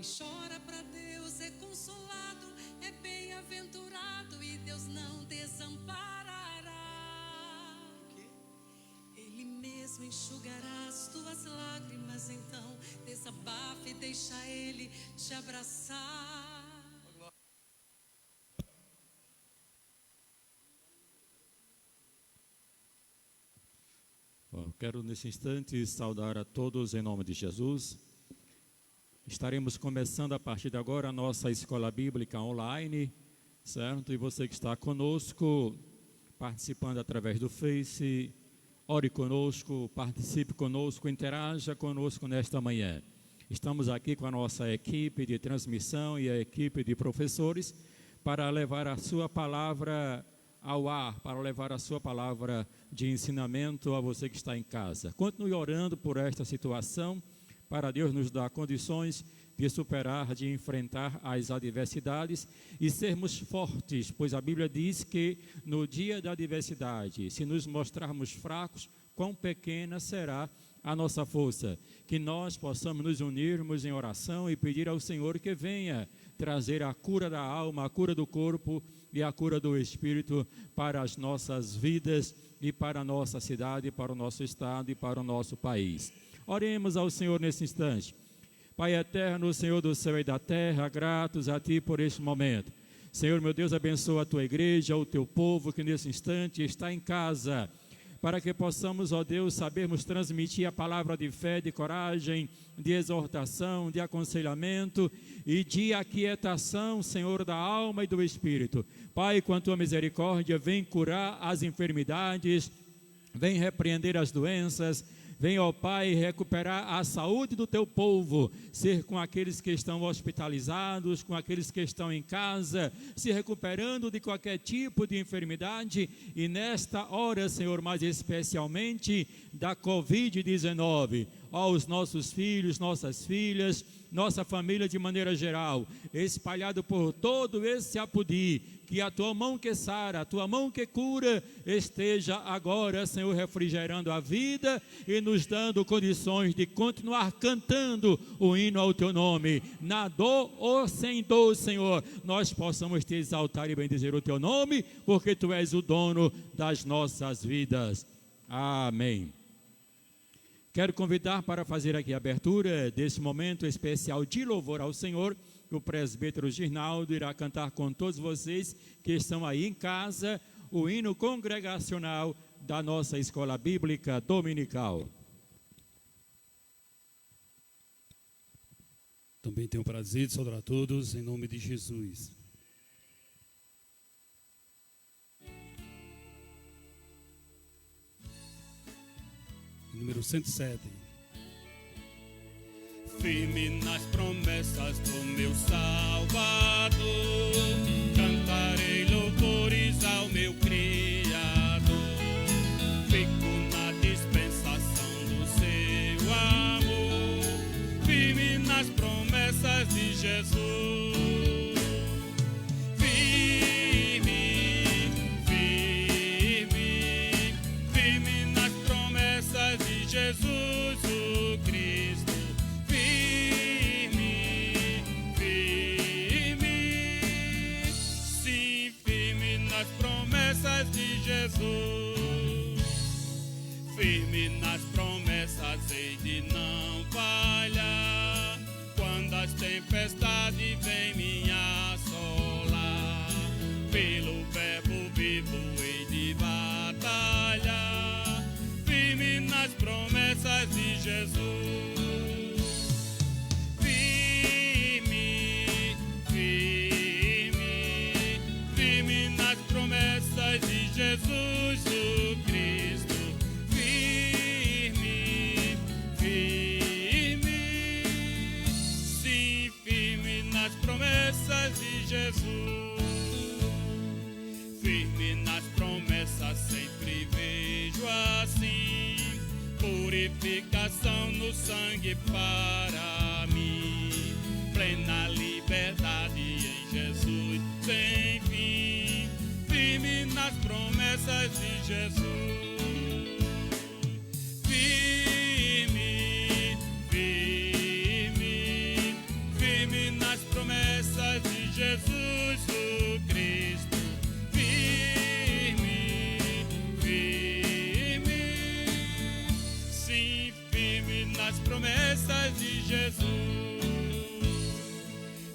Quem chora para Deus é consolado, é bem-aventurado e Deus não desamparará. Ele mesmo enxugará as tuas lágrimas, então desabafa e deixa Ele te abraçar. Quero nesse instante saudar a todos em nome de Jesus. Estaremos começando a partir de agora a nossa escola bíblica online, certo? E você que está conosco, participando através do Face, ore conosco, participe conosco, interaja conosco nesta manhã. Estamos aqui com a nossa equipe de transmissão e a equipe de professores para levar a sua palavra ao ar, para levar a sua palavra de ensinamento a você que está em casa. Continue orando por esta situação, para Deus nos dar condições de superar, de enfrentar as adversidades e sermos fortes, pois a Bíblia diz que no dia da adversidade, se nos mostrarmos fracos, quão pequena será a nossa força. Que nós possamos nos unirmos em oração e pedir ao Senhor que venha trazer a cura da alma, a cura do corpo e a cura do espírito para as nossas vidas e para a nossa cidade, para o nosso estado e para o nosso país. Oremos ao Senhor nesse instante. Pai eterno, Senhor do céu e da terra, gratos a Ti por este momento. Senhor, meu Deus, abençoa a Tua igreja, o Teu povo que nesse instante está em casa, para que possamos, ó Deus, sabermos transmitir a palavra de fé, de coragem, de exortação, de aconselhamento e de aquietação, Senhor, da alma e do espírito. Pai, com a Tua misericórdia, vem curar as enfermidades, vem repreender as doenças, vem, ó Pai, recuperar a saúde do Teu povo, ser com aqueles que estão hospitalizados, com aqueles que estão em casa, se recuperando de qualquer tipo de enfermidade e nesta hora, Senhor, mais especialmente da Covid-19, ó, os nossos filhos, nossas filhas, nossa família de maneira geral, espalhado por todo esse apudi, que a Tua mão que sara, a Tua mão que cura, esteja agora, Senhor, refrigerando a vida e nos dando condições de continuar cantando o hino ao Teu nome, na dor ou sem dor, Senhor, nós possamos Te exaltar e bendizer o Teu nome, porque Tu és o dono das nossas vidas. Amém. Quero convidar para fazer aqui a abertura desse momento especial de louvor ao Senhor. O presbítero Girnaldo irá cantar com todos vocês que estão aí em casa o hino congregacional da nossa escola bíblica dominical. Também tenho o prazer de saudar a todos em nome de Jesus. Número 107. Firme nas promessas do meu Salvador, cantarei louvores ao meu Criador. Fico na dispensação do seu amor, firme nas promessas de Jesus. Jesus o Cristo, firme, firme, sim, firme nas promessas de Jesus, firme nas promessas hei de não falhar, quando as tempestades vêm me assolar, pelo verbo vivo hei de batalhar, firme nas promessas de Jesus, firme, firme, firme nas promessas de Jesus o Cristo, firme, firme, sim, firme nas promessas de Jesus, firme nas promessas sempre vejo assim, purificação no sangue para mim, plena liberdade em Jesus sem fim, firme nas promessas de Jesus, firme, firme, firme promessas de Jesus,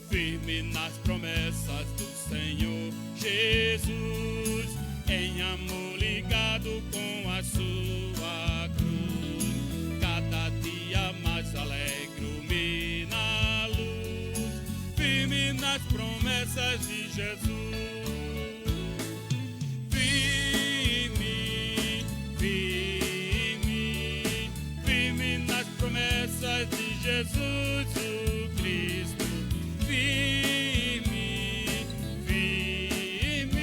firme nas promessas do Senhor Jesus, em amor ligado com a sua cruz, cada dia mais alegro-me na luz, firme nas promessas de Jesus. Promessas de Jesus o Cristo, firme, firme,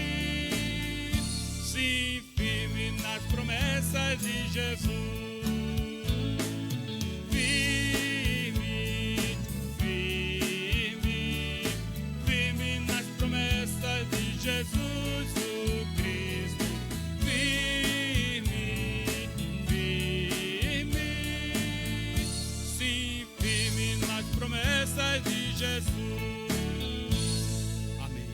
sim, firme nas promessas de Jesus, firme, firme, firme nas promessas de Jesus o Cristo, promessas de Jesus. Amém.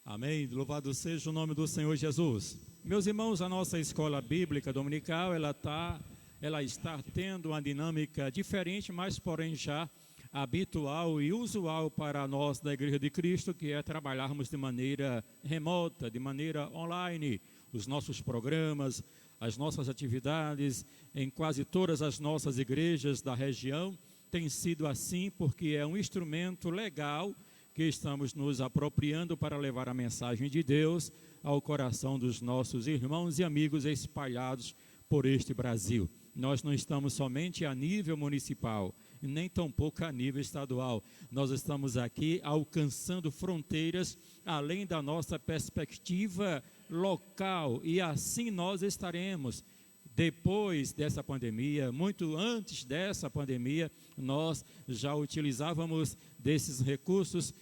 Amém. Louvado seja o nome do Senhor Jesus. Meus irmãos, a nossa escola bíblica dominical, ela está tendo uma dinâmica diferente, mas porém já habitual e usual para nós da Igreja de Cristo, que é trabalharmos de maneira remota, de maneira online. Os nossos programas, as nossas atividades em quase todas as nossas igrejas da região tem sido assim, porque é um instrumento legal que estamos nos apropriando para levar a mensagem de Deus ao coração dos nossos irmãos e amigos espalhados por este Brasil. Nós não estamos somente a nível municipal, nem tampouco a nível estadual. Nós estamos aqui alcançando fronteiras além da nossa perspectiva local, e assim nós estaremos. Depois dessa pandemia, muito antes dessa pandemia, nós já utilizávamos desses recursos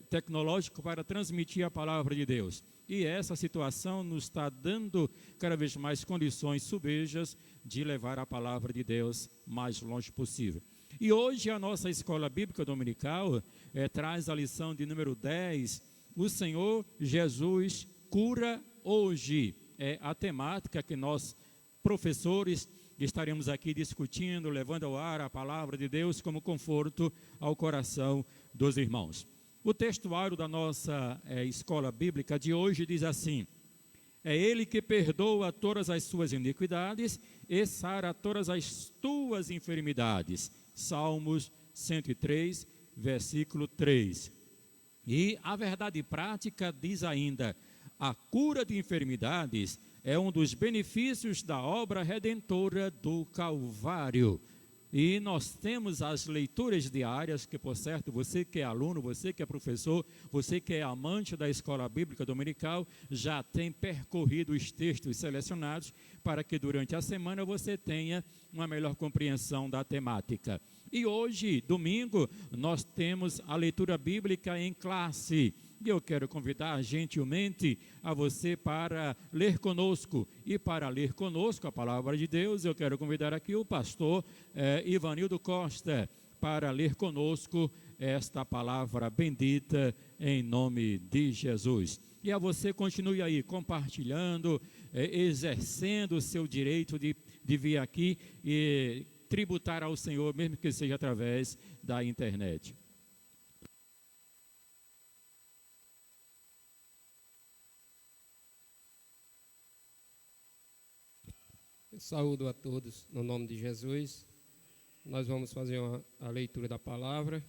tecnológicos para transmitir a palavra de Deus. E essa situação nos está dando cada vez mais condições sobejas de levar a palavra de Deus mais longe possível. E hoje a nossa escola bíblica dominical traz a lição de número 10, o Senhor Jesus cura hoje. É a temática que nós, professores, estaremos aqui discutindo, levando ao ar a palavra de Deus como conforto ao coração dos irmãos. O textuário da nossa escola bíblica de hoje diz assim: é Ele que perdoa todas as suas iniquidades e sara todas as tuas enfermidades. Salmos 103, versículo 3. E a verdade prática diz ainda: a cura de enfermidades é um dos benefícios da obra redentora do Calvário. E nós temos as leituras diárias, que por certo, você que é aluno, você que é professor, você que é amante da escola bíblica dominical, já tem percorrido os textos selecionados para que durante a semana você tenha uma melhor compreensão da temática. E hoje, domingo, nós temos a leitura bíblica em classe. E eu quero convidar gentilmente a você para ler conosco. E para ler conosco a palavra de Deus, eu quero convidar aqui o pastor Ivanildo Costa para ler conosco esta palavra bendita em nome de Jesus. E a você continue aí compartilhando, exercendo o seu direito de vir aqui e tributar ao Senhor, mesmo que seja através da internet. Eu saúdo a todos no nome de Jesus. Nós vamos fazer a leitura da palavra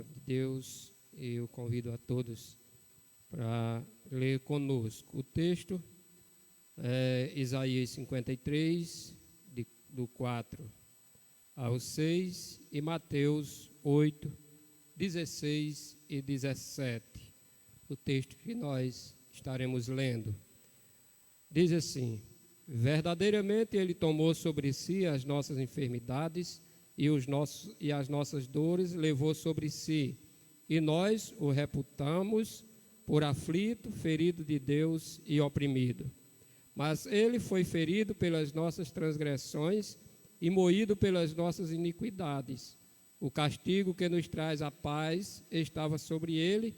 de Deus, e eu convido a todos para ler conosco. O texto é Isaías 53, do 4 ao 6, e Mateus 8, 16 e 17. O texto que nós estaremos lendo diz assim: verdadeiramente Ele tomou sobre si as nossas enfermidades e as nossas dores levou sobre si, e nós o reputamos por aflito, ferido de Deus e oprimido. Mas Ele foi ferido pelas nossas transgressões e moído pelas nossas iniquidades. O castigo que nos traz a paz estava sobre Ele,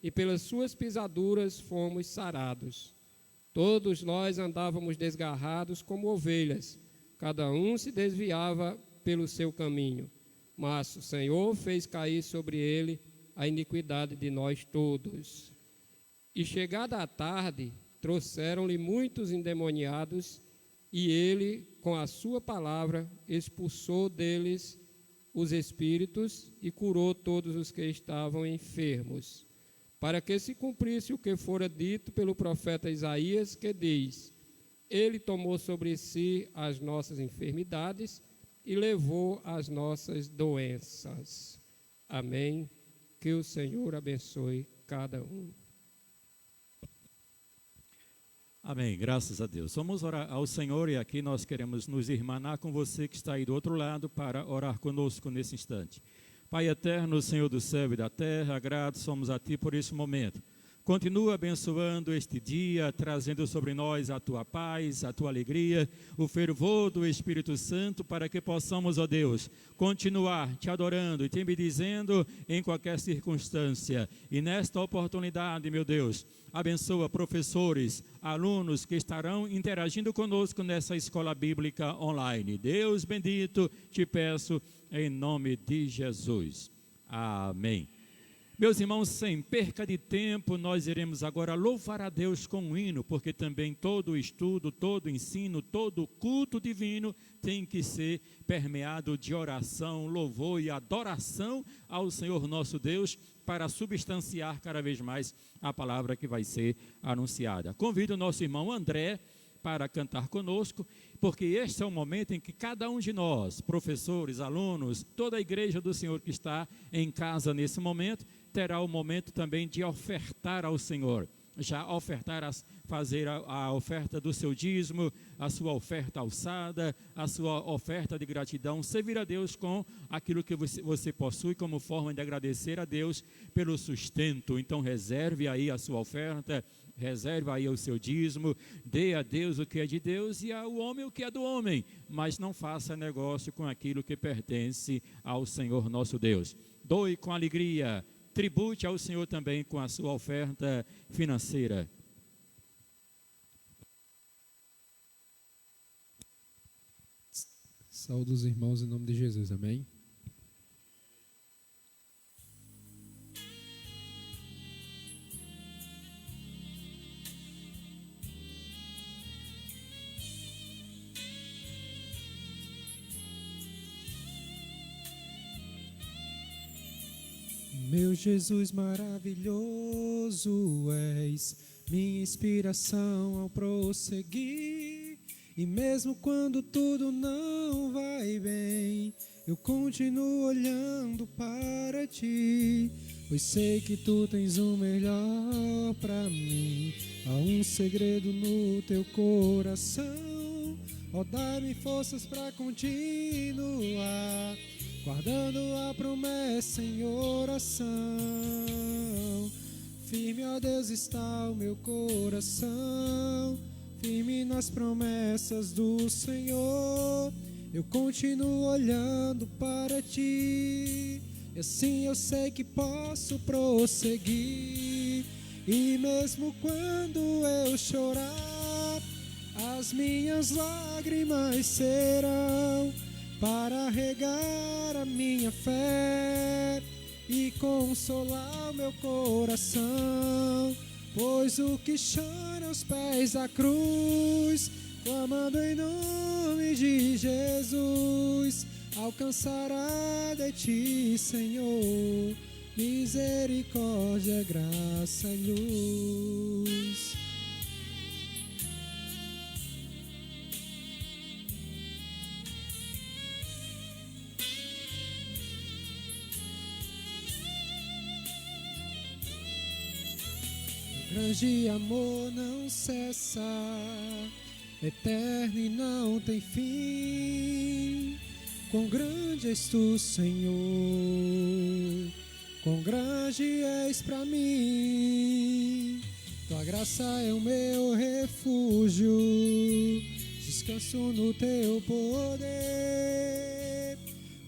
e pelas suas pisaduras fomos sarados. Todos nós andávamos desgarrados como ovelhas, cada um se desviava pelo seu caminho, mas o Senhor fez cair sobre ele a iniquidade de nós todos. E chegada a tarde, trouxeram-lhe muitos endemoniados, e ele, com a sua palavra, expulsou deles os espíritos e curou todos os que estavam enfermos, para que se cumprisse o que fora dito pelo profeta Isaías, que diz: Ele tomou sobre si as nossas enfermidades e levou as nossas doenças. Amém. Que o Senhor abençoe cada um. Amém, graças a Deus. Vamos orar ao Senhor e aqui nós queremos nos irmanar com você que está aí do outro lado para orar conosco nesse instante. Pai eterno, Senhor do céu e da terra, gratos somos a Ti por esse momento. Continua abençoando este dia, trazendo sobre nós a Tua paz, a Tua alegria, o fervor do Espírito Santo, para que possamos, ó Deus, continuar Te adorando e Te bendizendo em qualquer circunstância. E nesta oportunidade, meu Deus, abençoa professores, alunos que estarão interagindo conosco nessa escola bíblica online. Deus bendito, Te peço em nome de Jesus. Amém. Meus irmãos, sem perca de tempo, nós iremos agora louvar a Deus com um hino, porque também todo estudo, todo ensino, todo culto divino tem que ser permeado de oração, louvor e adoração ao Senhor nosso Deus, para substanciar cada vez mais a palavra que vai ser anunciada. Convido o nosso irmão André para cantar conosco, porque este é o momento em que cada um de nós, professores, alunos, toda a igreja do Senhor que está em casa nesse momento, terá o momento também de ofertar ao Senhor. Já ofertar, fazer a oferta do seu dízimo, a sua oferta alçada, a sua oferta de gratidão, servir a Deus com aquilo que você possui como forma de agradecer a Deus pelo sustento. Então reserve aí a sua oferta, reserve aí o seu dízimo, dê a Deus o que é de Deus e ao homem o que é do homem, mas não faça negócio com aquilo que pertence ao Senhor nosso Deus. Doe com alegria, tribute ao Senhor também com a sua oferta financeira. Saúdo os irmãos em nome de Jesus, amém? Meu Jesus maravilhoso és, minha inspiração ao prosseguir. E mesmo quando tudo não vai bem, eu continuo olhando para ti, pois sei que tu tens o melhor para mim. Há um segredo no teu coração, ó, dá-me forças para continuar, guardando a promessa em oração. Firme, ó Deus, está o meu coração, firme nas promessas do Senhor. Eu continuo olhando para ti, e assim eu sei que posso prosseguir. E mesmo quando eu chorar, as minhas lágrimas serão para regar a minha fé e consolar o meu coração. Pois o que chora aos pés da cruz, clamando em nome de Jesus, alcançará de ti, Senhor, misericórdia, graça e luz. Grande amor não cessa, eterno e não tem fim. Quão grande és tu, Senhor, quão grande és para mim. Tua graça é o meu refúgio, descanso no teu poder.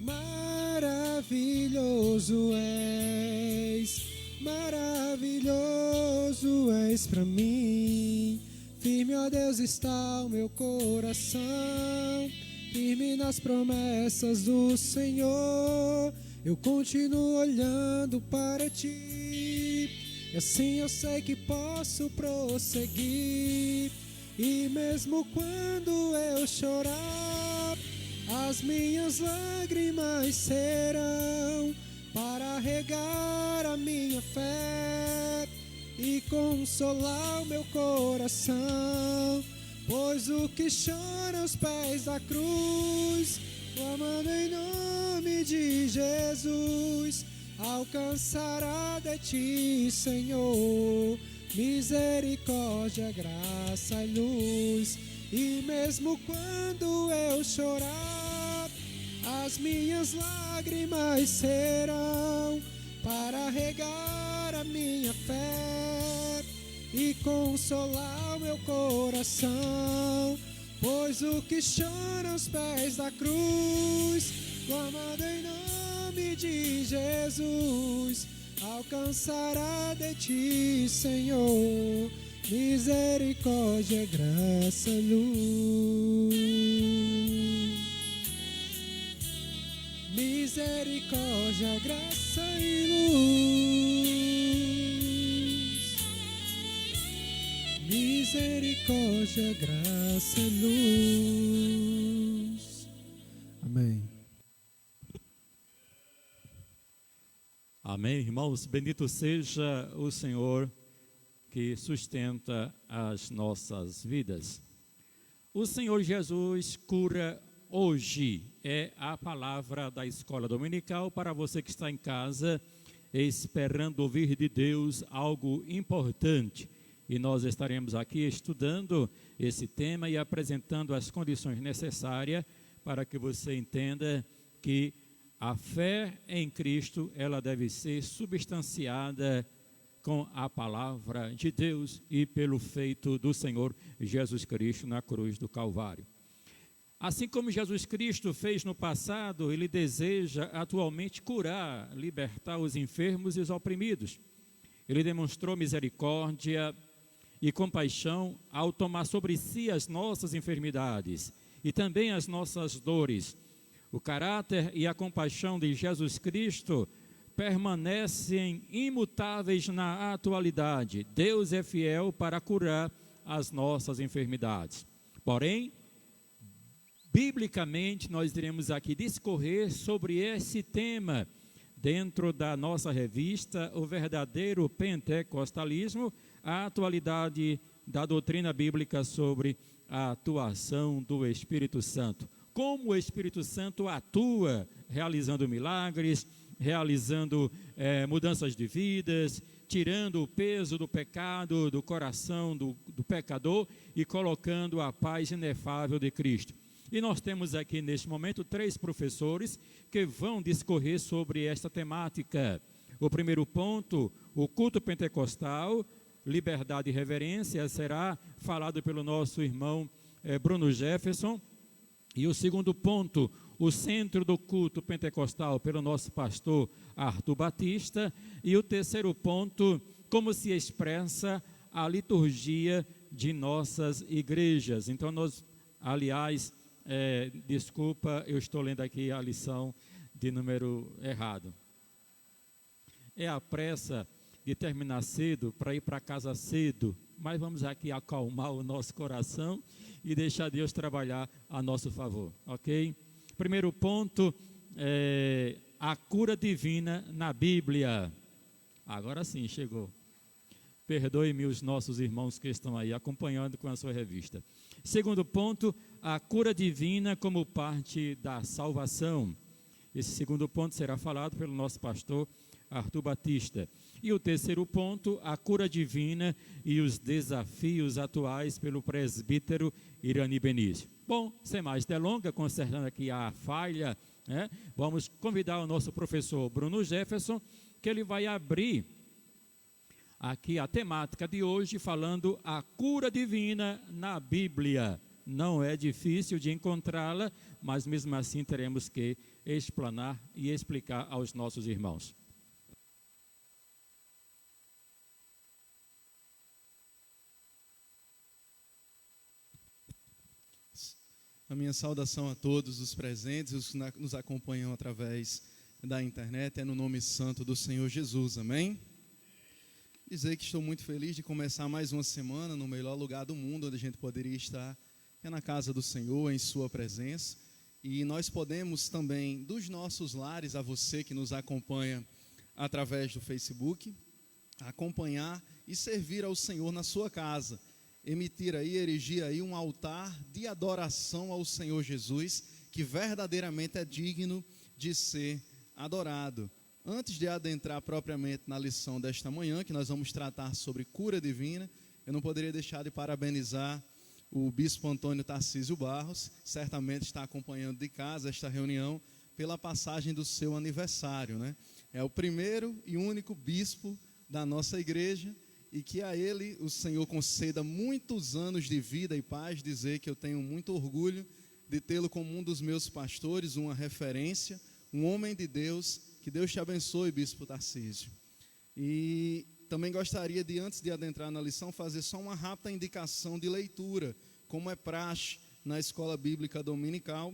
Maravilhoso és, maravilhoso maravilhoso és pra mim. Firme, ó Deus, está o meu coração, firme nas promessas do Senhor. Eu continuo olhando para ti, e assim eu sei que posso prosseguir. E mesmo quando eu chorar, as minhas lágrimas serão para regar a minha fé e consolar o meu coração. Pois o que chora aos pés da cruz, clamando em nome de Jesus, alcançará de ti, Senhor, misericórdia, graça e luz. E mesmo quando eu chorar, as minhas lágrimas serão para regar a minha fé e consolar o meu coração. Pois o que chora aos pés da cruz, clamando em nome de Jesus, alcançará de ti, Senhor, misericórdia, graça e luz. Misericórdia, graça e luz. Misericórdia, graça e luz. Amém. Amém, irmãos. Bendito seja o Senhor que sustenta as nossas vidas. O Senhor Jesus cura hoje. É a palavra da escola dominical para você que está em casa esperando ouvir de Deus algo importante. E nós estaremos aqui estudando esse tema e apresentando as condições necessárias para que você entenda que a fé em Cristo, ela deve ser substanciada com a palavra de Deus e pelo feito do Senhor Jesus Cristo na cruz do Calvário. Assim como Jesus Cristo fez no passado, Ele deseja atualmente curar, libertar os enfermos e os oprimidos. Ele demonstrou misericórdia e compaixão ao tomar sobre si as nossas enfermidades e também as nossas dores. O caráter e a compaixão de Jesus Cristo permanecem imutáveis na atualidade. Deus é fiel para curar as nossas enfermidades. Porém, biblicamente, nós iremos aqui discorrer sobre esse tema dentro da nossa revista, O Verdadeiro Pentecostalismo, a atualidade da doutrina bíblica sobre a atuação do Espírito Santo. Como o Espírito Santo atua realizando milagres, realizando mudanças de vidas, tirando o peso do pecado do coração do pecador e colocando a paz inefável de Cristo. E nós temos aqui neste momento 3 professores que vão discorrer sobre esta temática. O primeiro ponto, o culto pentecostal, liberdade e reverência, será falado pelo nosso irmão Bruno Jefferson. E o segundo ponto, o centro do culto pentecostal, pelo nosso pastor Arthur Batista. E o terceiro ponto, como se expressa a liturgia de nossas igrejas. Então nós, aliás, desculpa, eu estou lendo aqui a lição de número errado. É a pressa de terminar cedo para ir para casa cedo, mas vamos aqui acalmar o nosso coração e deixar Deus trabalhar a nosso favor, ok? Primeiro ponto, a cura divina na Bíblia. Agora sim, chegou. Perdoe-me os nossos irmãos que estão aí acompanhando com a sua revista. Segundo ponto, a cura divina como parte da salvação. Esse segundo ponto será falado pelo nosso pastor Arthur Batista. E o terceiro ponto, a cura divina e os desafios atuais pelo presbítero Irani Benício. Bom, sem mais delongas, consertando aqui a falha, vamos convidar o nosso professor Bruno Jefferson, que ele vai abrir aqui a temática de hoje, falando a cura divina na Bíblia. Não é difícil de encontrá-la, mas mesmo assim teremos que explanar e explicar aos nossos irmãos. A minha saudação a todos os presentes, os que nos acompanham através da internet, é no nome santo do Senhor Jesus, amém? Dizer que estou muito feliz de começar mais uma semana no melhor lugar do mundo onde a gente poderia estar, que é na casa do Senhor, em sua presença. E nós podemos também, dos nossos lares, a você que nos acompanha através do Facebook, acompanhar e servir ao Senhor na sua casa. Erigir aí um altar de adoração ao Senhor Jesus, que verdadeiramente é digno de ser adorado. Antes de adentrar propriamente na lição desta manhã, que nós vamos tratar sobre cura divina, eu não poderia deixar de parabenizar o Bispo Antônio Tarcísio Barros, certamente está acompanhando de casa esta reunião, pela passagem do seu aniversário, né? É o primeiro e único bispo da nossa igreja, e que a ele o Senhor conceda muitos anos de vida e paz. Dizer que eu tenho muito orgulho de tê-lo como um dos meus pastores, uma referência, um homem de Deus. Que Deus te abençoe, Bispo Tarcísio. E também gostaria de, antes de adentrar na lição, fazer só uma rápida indicação de leitura, como é praxe na escola bíblica dominical.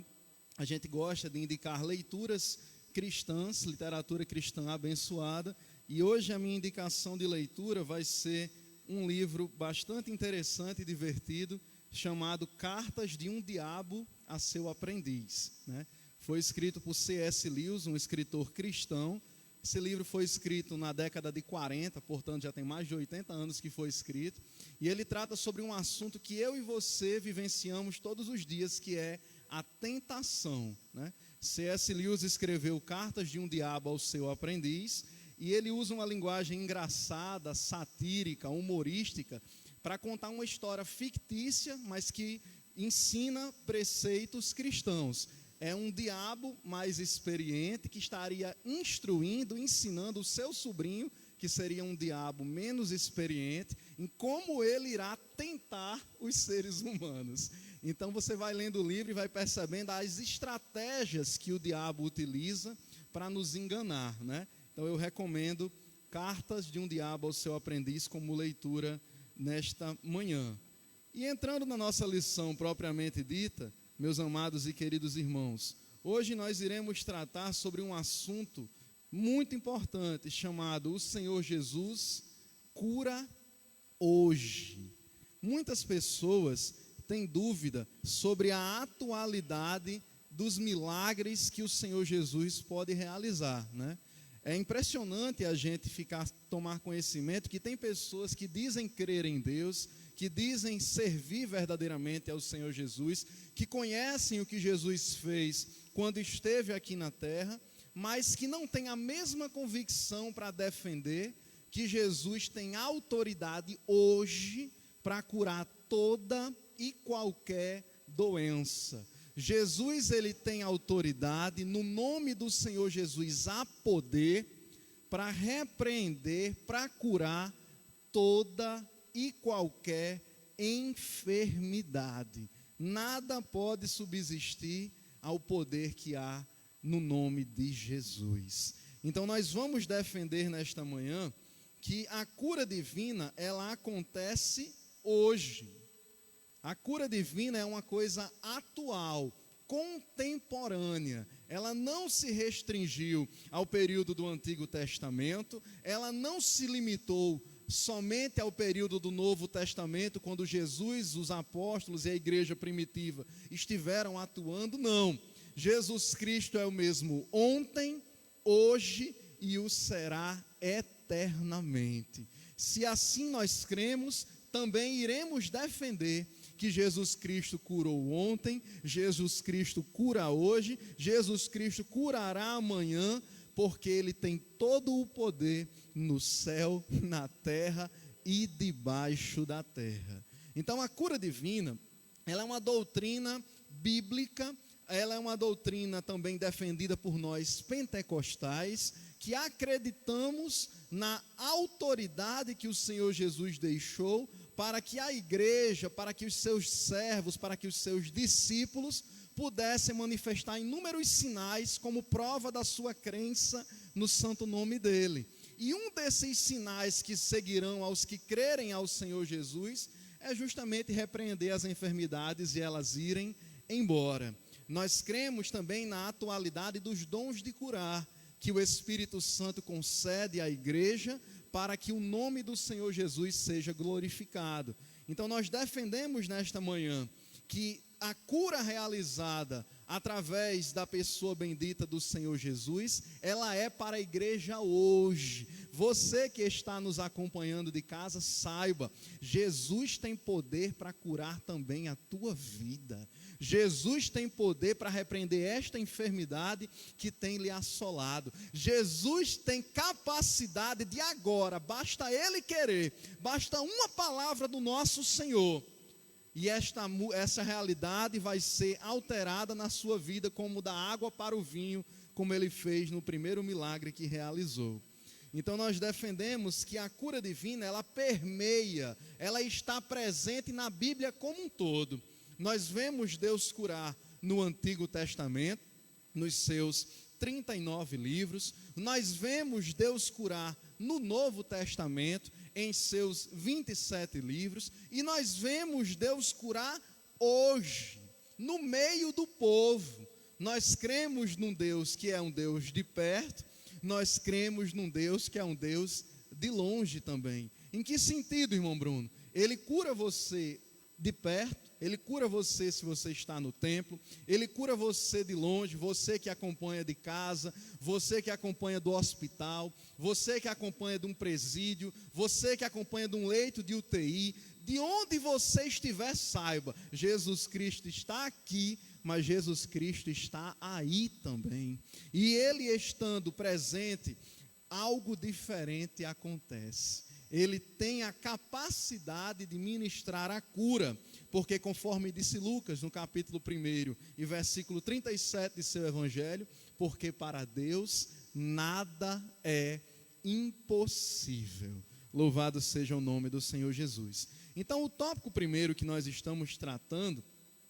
A gente gosta de indicar leituras cristãs, literatura cristã abençoada. E hoje a minha indicação de leitura vai ser um livro bastante interessante e divertido, chamado Cartas de um Diabo a Seu Aprendiz, né? Foi escrito por C.S. Lewis, um escritor cristão. Esse livro foi escrito na década de 40, portanto já tem mais de 80 anos que foi escrito. E ele trata sobre um assunto que eu e você vivenciamos todos os dias, que é a tentação, né? C.S. Lewis escreveu Cartas de um Diabo ao Seu Aprendiz, e ele usa uma linguagem engraçada, satírica, humorística, para contar uma história fictícia, mas que ensina preceitos cristãos. É um diabo mais experiente que estaria instruindo, ensinando o seu sobrinho, que seria um diabo menos experiente, em como ele irá tentar os seres humanos. Então você vai lendo o livro e vai percebendo as estratégias que o diabo utiliza para nos enganar, né? Então eu recomendo Cartas de um Diabo ao Seu Aprendiz como leitura nesta manhã. E entrando na nossa lição propriamente dita, meus amados e queridos irmãos, hoje nós iremos tratar sobre um assunto muito importante, chamado O Senhor Jesus Cura Hoje. Muitas pessoas têm dúvida sobre a atualidade dos milagres que o Senhor Jesus pode realizar, né? É impressionante a gente tomar conhecimento que tem pessoas que dizem crer em Deus, que dizem servir verdadeiramente ao Senhor Jesus, que conhecem o que Jesus fez quando esteve aqui na terra, mas que não têm a mesma convicção para defender que Jesus tem autoridade hoje para curar toda e qualquer doença. Jesus, ele tem autoridade, no nome do Senhor Jesus há poder para repreender, para curar toda e qualquer enfermidade. Nada pode subsistir ao poder que há no nome de Jesus. Então nós vamos defender nesta manhã que a cura divina, ela acontece hoje. A cura divina é uma coisa atual, contemporânea. Ela não se restringiu ao período do Antigo Testamento, ela não se limitou somente ao período do Novo Testamento, quando Jesus, os apóstolos e a igreja primitiva estiveram atuando, não. Jesus Cristo é o mesmo ontem, hoje e o será eternamente. Se assim nós cremos, também iremos defender que Jesus Cristo curou ontem, Jesus Cristo cura hoje, Jesus Cristo curará amanhã, porque Ele tem todo o poder no céu, na terra e debaixo da terra. Então a cura divina, ela é uma doutrina bíblica, ela é uma doutrina também defendida por nós pentecostais, que acreditamos na autoridade que o Senhor Jesus deixou para que a igreja, para que os seus servos, para que os seus discípulos pudessem manifestar inúmeros sinais como prova da sua crença no santo nome dele. E um desses sinais que seguirão aos que crerem ao Senhor Jesus é justamente repreender as enfermidades e elas irem embora. Nós cremos também na atualidade dos dons de curar, que o Espírito Santo concede à igreja para que o nome do Senhor Jesus seja glorificado. Então nós defendemos nesta manhã que a cura realizada através da pessoa bendita do Senhor Jesus, ela é para a igreja hoje. Você que está nos acompanhando de casa, saiba, Jesus tem poder para curar também a tua vida. Jesus tem poder para repreender esta enfermidade que tem lhe assolado. Jesus tem capacidade de agora, basta Ele querer, basta uma palavra do nosso Senhor, e essa realidade vai ser alterada na sua vida, como da água para o vinho, como Ele fez no primeiro milagre que realizou. Então nós defendemos que a cura divina, ela permeia, ela está presente na Bíblia como um todo. Nós vemos Deus curar no Antigo Testamento, nos seus 39 livros. Nós vemos Deus curar no Novo Testamento, em seus 27 livros. E nós vemos Deus curar hoje, no meio do povo. Nós cremos num Deus que é um Deus de perto, nós cremos num Deus que é um Deus de longe também. Em que sentido, irmão Bruno? Ele cura você de perto, Ele cura você se você está no templo, Ele cura você de longe, você que acompanha de casa, você que acompanha do hospital, você que acompanha de um presídio, você que acompanha de um leito de UTI, de onde você estiver, saiba, Jesus Cristo está aqui, mas Jesus Cristo está aí também. E Ele estando presente, algo diferente acontece. Ele tem a capacidade de ministrar a cura, porque conforme disse Lucas no capítulo 1 e versículo 37 de seu evangelho, porque para Deus nada é impossível. Louvado seja o nome do Senhor Jesus. Então o tópico primeiro que nós estamos tratando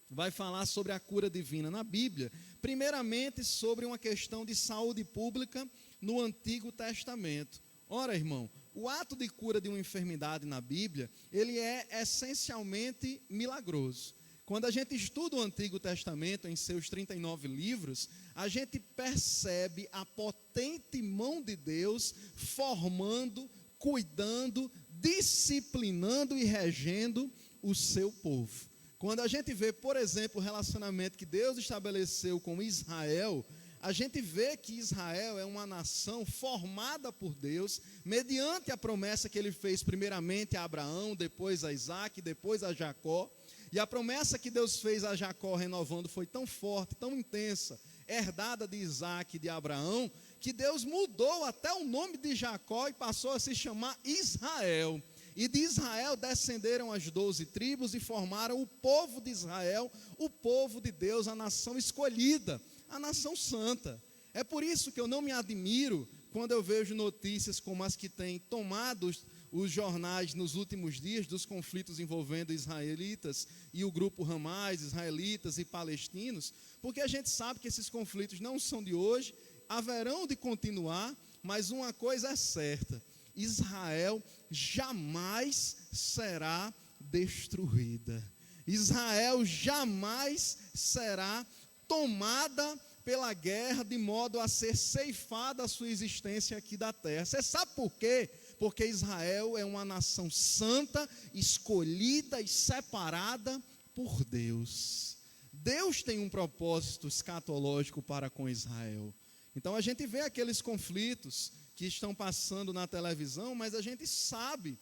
vai falar sobre a cura divina na Bíblia, primeiramente sobre uma questão de saúde pública no Antigo Testamento. Ora, irmão, o ato de cura de uma enfermidade na Bíblia, ele é essencialmente milagroso. Quando a gente estuda o Antigo Testamento em seus 39 livros, a gente percebe a potente mão de Deus formando, cuidando, disciplinando e regendo o seu povo. Quando a gente vê, por exemplo, o relacionamento que Deus estabeleceu com Israel, a gente vê que Israel é uma nação formada por Deus, mediante a promessa que Ele fez primeiramente a Abraão, depois a Isaac, depois a Jacó. E a promessa que Deus fez a Jacó renovando foi tão forte, tão intensa, herdada de Isaac e de Abraão, que Deus mudou até o nome de Jacó e passou a se chamar Israel. E de Israel descenderam as 12 tribos e formaram o povo de Israel, o povo de Deus, a nação escolhida, a nação santa. É por isso que eu não me admiro quando eu vejo notícias como as que têm tomado os jornais nos últimos dias dos conflitos envolvendo israelitas e o grupo Hamas, israelitas e palestinos, porque a gente sabe que esses conflitos não são de hoje, haverão de continuar, mas uma coisa é certa: Israel jamais será destruída. Israel jamais será tomada pela guerra de modo a ser ceifada a sua existência aqui da terra. Você sabe por quê? Porque Israel é uma nação santa, escolhida e separada por Deus. Deus tem um propósito escatológico para com Israel. Então a gente vê aqueles conflitos que estão passando na televisão, mas a gente sabe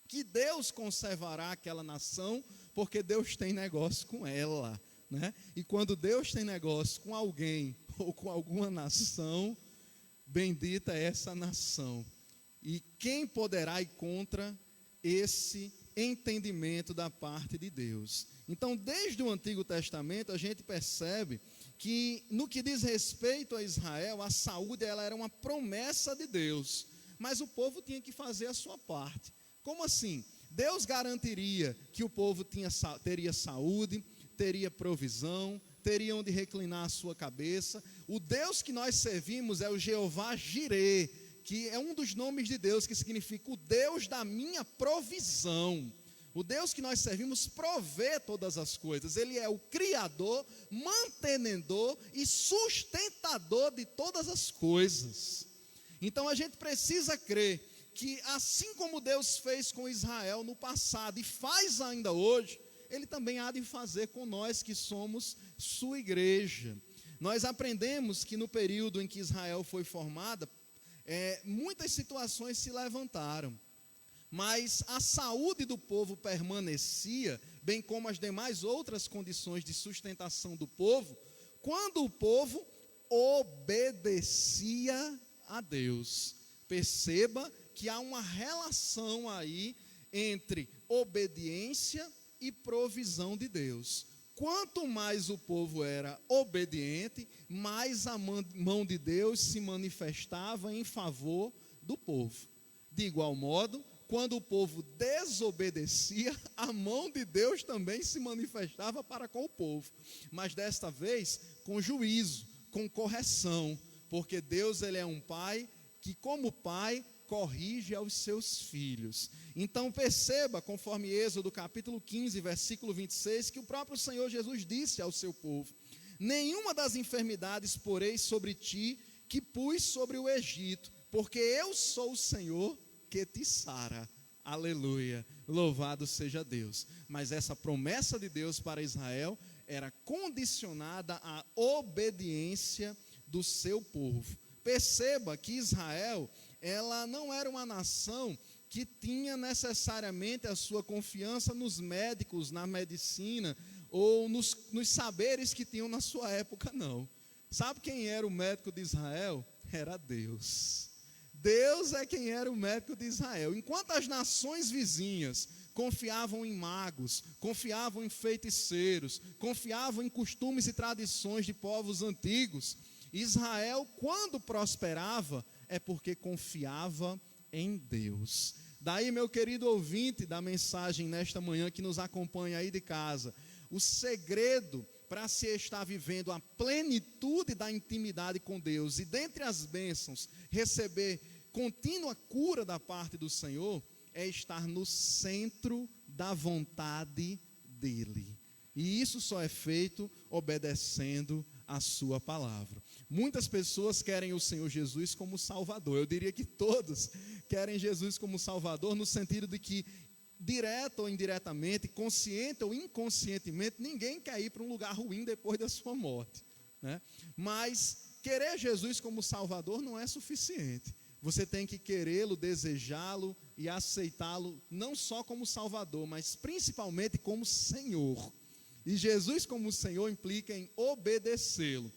que Deus conservará aquela nação, porque Deus tem negócio com ela, né? E quando Deus tem negócio com alguém ou com alguma nação, bendita é essa nação. E quem poderá ir contra esse entendimento da parte de Deus? Então, desde o Antigo Testamento, a gente percebe que, no que diz respeito a Israel, a saúde ela era uma promessa de Deus, mas o povo tinha que fazer a sua parte. Como assim? Deus garantiria que o povo teria saúde, teria provisão, teria onde reclinar a sua cabeça. O Deus que nós servimos é o Jeová Jirê, que é um dos nomes de Deus que significa o Deus da minha provisão. O Deus que nós servimos provê todas as coisas. Ele é o Criador, mantenedor e sustentador de todas as coisas. Então a gente precisa crer que assim como Deus fez com Israel no passado e faz ainda hoje, Ele também há de fazer com nós que somos sua igreja. Nós aprendemos que no período em que Israel foi formada, muitas situações se levantaram. Mas a saúde do povo permanecia, bem como as demais outras condições de sustentação do povo, quando o povo obedecia a Deus. Perceba que há uma relação aí entre obediência e provisão de Deus. Quanto mais o povo era obediente, mais a mão de Deus se manifestava em favor do povo. De igual modo, quando o povo desobedecia, a mão de Deus também se manifestava para com o povo. Mas desta vez, com juízo, com correção, porque Deus ele é um pai que, como pai, corrige aos seus filhos. Então perceba, conforme Êxodo capítulo 15, versículo 26, que o próprio Senhor Jesus disse ao seu povo: nenhuma das enfermidades porei sobre ti que pus sobre o Egito, porque eu sou o Senhor que te sara. Aleluia, louvado seja Deus. Mas essa promessa de Deus para Israel era condicionada à obediência do seu povo. Perceba que Israel, ela não era uma nação que tinha necessariamente a sua confiança nos médicos, na medicina, ou nos saberes que tinham na sua época, não. Sabe quem era o médico de Israel? Era Deus. Deus é quem era o médico de Israel. Enquanto as nações vizinhas confiavam em magos, confiavam em feiticeiros, confiavam em costumes e tradições de povos antigos, Israel, quando prosperava, é porque confiava em Deus. Daí, meu querido ouvinte da mensagem nesta manhã que nos acompanha aí de casa, o segredo para se estar vivendo a plenitude da intimidade com Deus e dentre as bênçãos receber contínua cura da parte do Senhor é estar no centro da vontade dEle. E isso só é feito obedecendo a sua palavra. Muitas pessoas querem o Senhor Jesus como Salvador. Eu diria que todos querem Jesus como Salvador, no sentido de que, direto ou indiretamente, consciente ou inconscientemente, ninguém quer ir para um lugar ruim depois da sua morte, né? Mas querer Jesus como Salvador não é suficiente. Você tem que querê-lo, desejá-lo e aceitá-lo não só como Salvador, mas principalmente como Senhor. E Jesus como Senhor implica em obedecê-lo.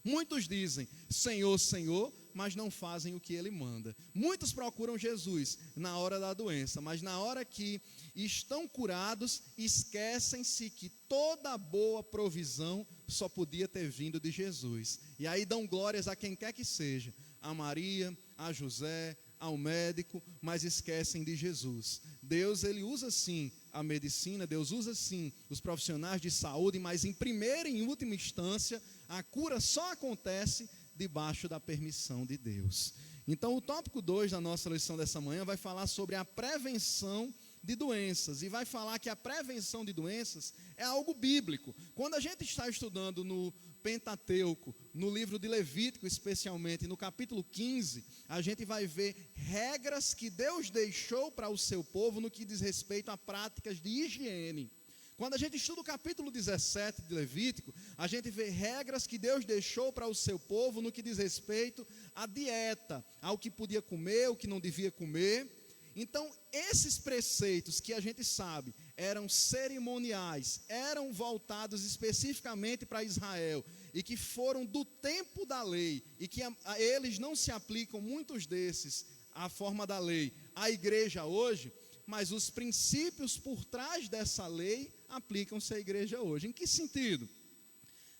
Muitos dizem, Senhor, Senhor, mas não fazem o que Ele manda. Muitos procuram Jesus na hora da doença, mas na hora que estão curados, esquecem-se que toda boa provisão só podia ter vindo de Jesus. E aí dão glórias a quem quer que seja, a Maria, a José, ao médico, mas esquecem de Jesus. Deus, Ele usa sim a medicina, Deus usa sim os profissionais de saúde, mas em primeira e em última instância, a cura só acontece debaixo da permissão de Deus. Então o tópico 2 da nossa lição dessa manhã vai falar sobre a prevenção de doenças, e vai falar que a prevenção de doenças é algo bíblico. Quando a gente está estudando no Pentateuco, no livro de Levítico especialmente, no capítulo 15, a gente vai ver regras que Deus deixou para o seu povo no que diz respeito a práticas de higiene. Quando a gente estuda o capítulo 17 de Levítico, a gente vê regras que Deus deixou para o seu povo no que diz respeito à dieta, ao que podia comer, o que não devia comer. Então, esses preceitos que a gente sabe eram cerimoniais, eram voltados especificamente para Israel e que foram do tempo da lei e que a eles não se aplicam muitos desses, a forma da lei, à igreja hoje, mas os princípios por trás dessa lei aplicam-se à igreja hoje. Em que sentido?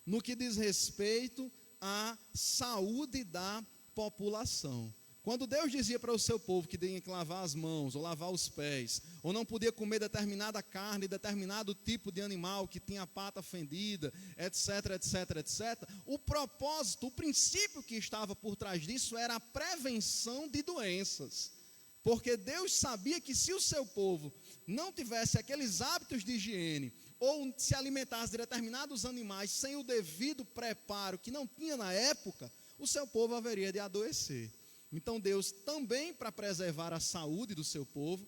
No que diz respeito à saúde da população. Quando Deus dizia para o seu povo que tinha que lavar as mãos, ou lavar os pés, ou não podia comer determinada carne, determinado tipo de animal que tinha a pata fendida, etc, etc, etc, o propósito, o princípio que estava por trás disso era a prevenção de doenças. Porque Deus sabia que se o seu povo não tivesse aqueles hábitos de higiene, ou se alimentasse de determinados animais sem o devido preparo que não tinha na época, o seu povo haveria de adoecer. Então Deus também, para preservar a saúde do seu povo,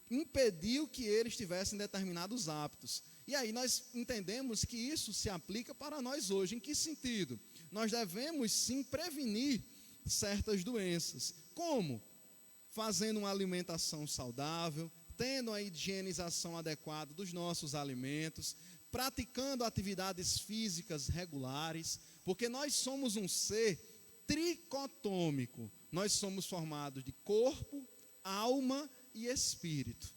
impediu que eles tivessem determinados hábitos. E aí nós entendemos que isso se aplica para nós hoje. Em que sentido? Nós devemos sim prevenir certas doenças. Como? Fazendo uma alimentação saudável, tendo a higienização adequada dos nossos alimentos, praticando atividades físicas regulares, porque nós somos um ser tricotômico. Nós somos formados de corpo, alma e espírito.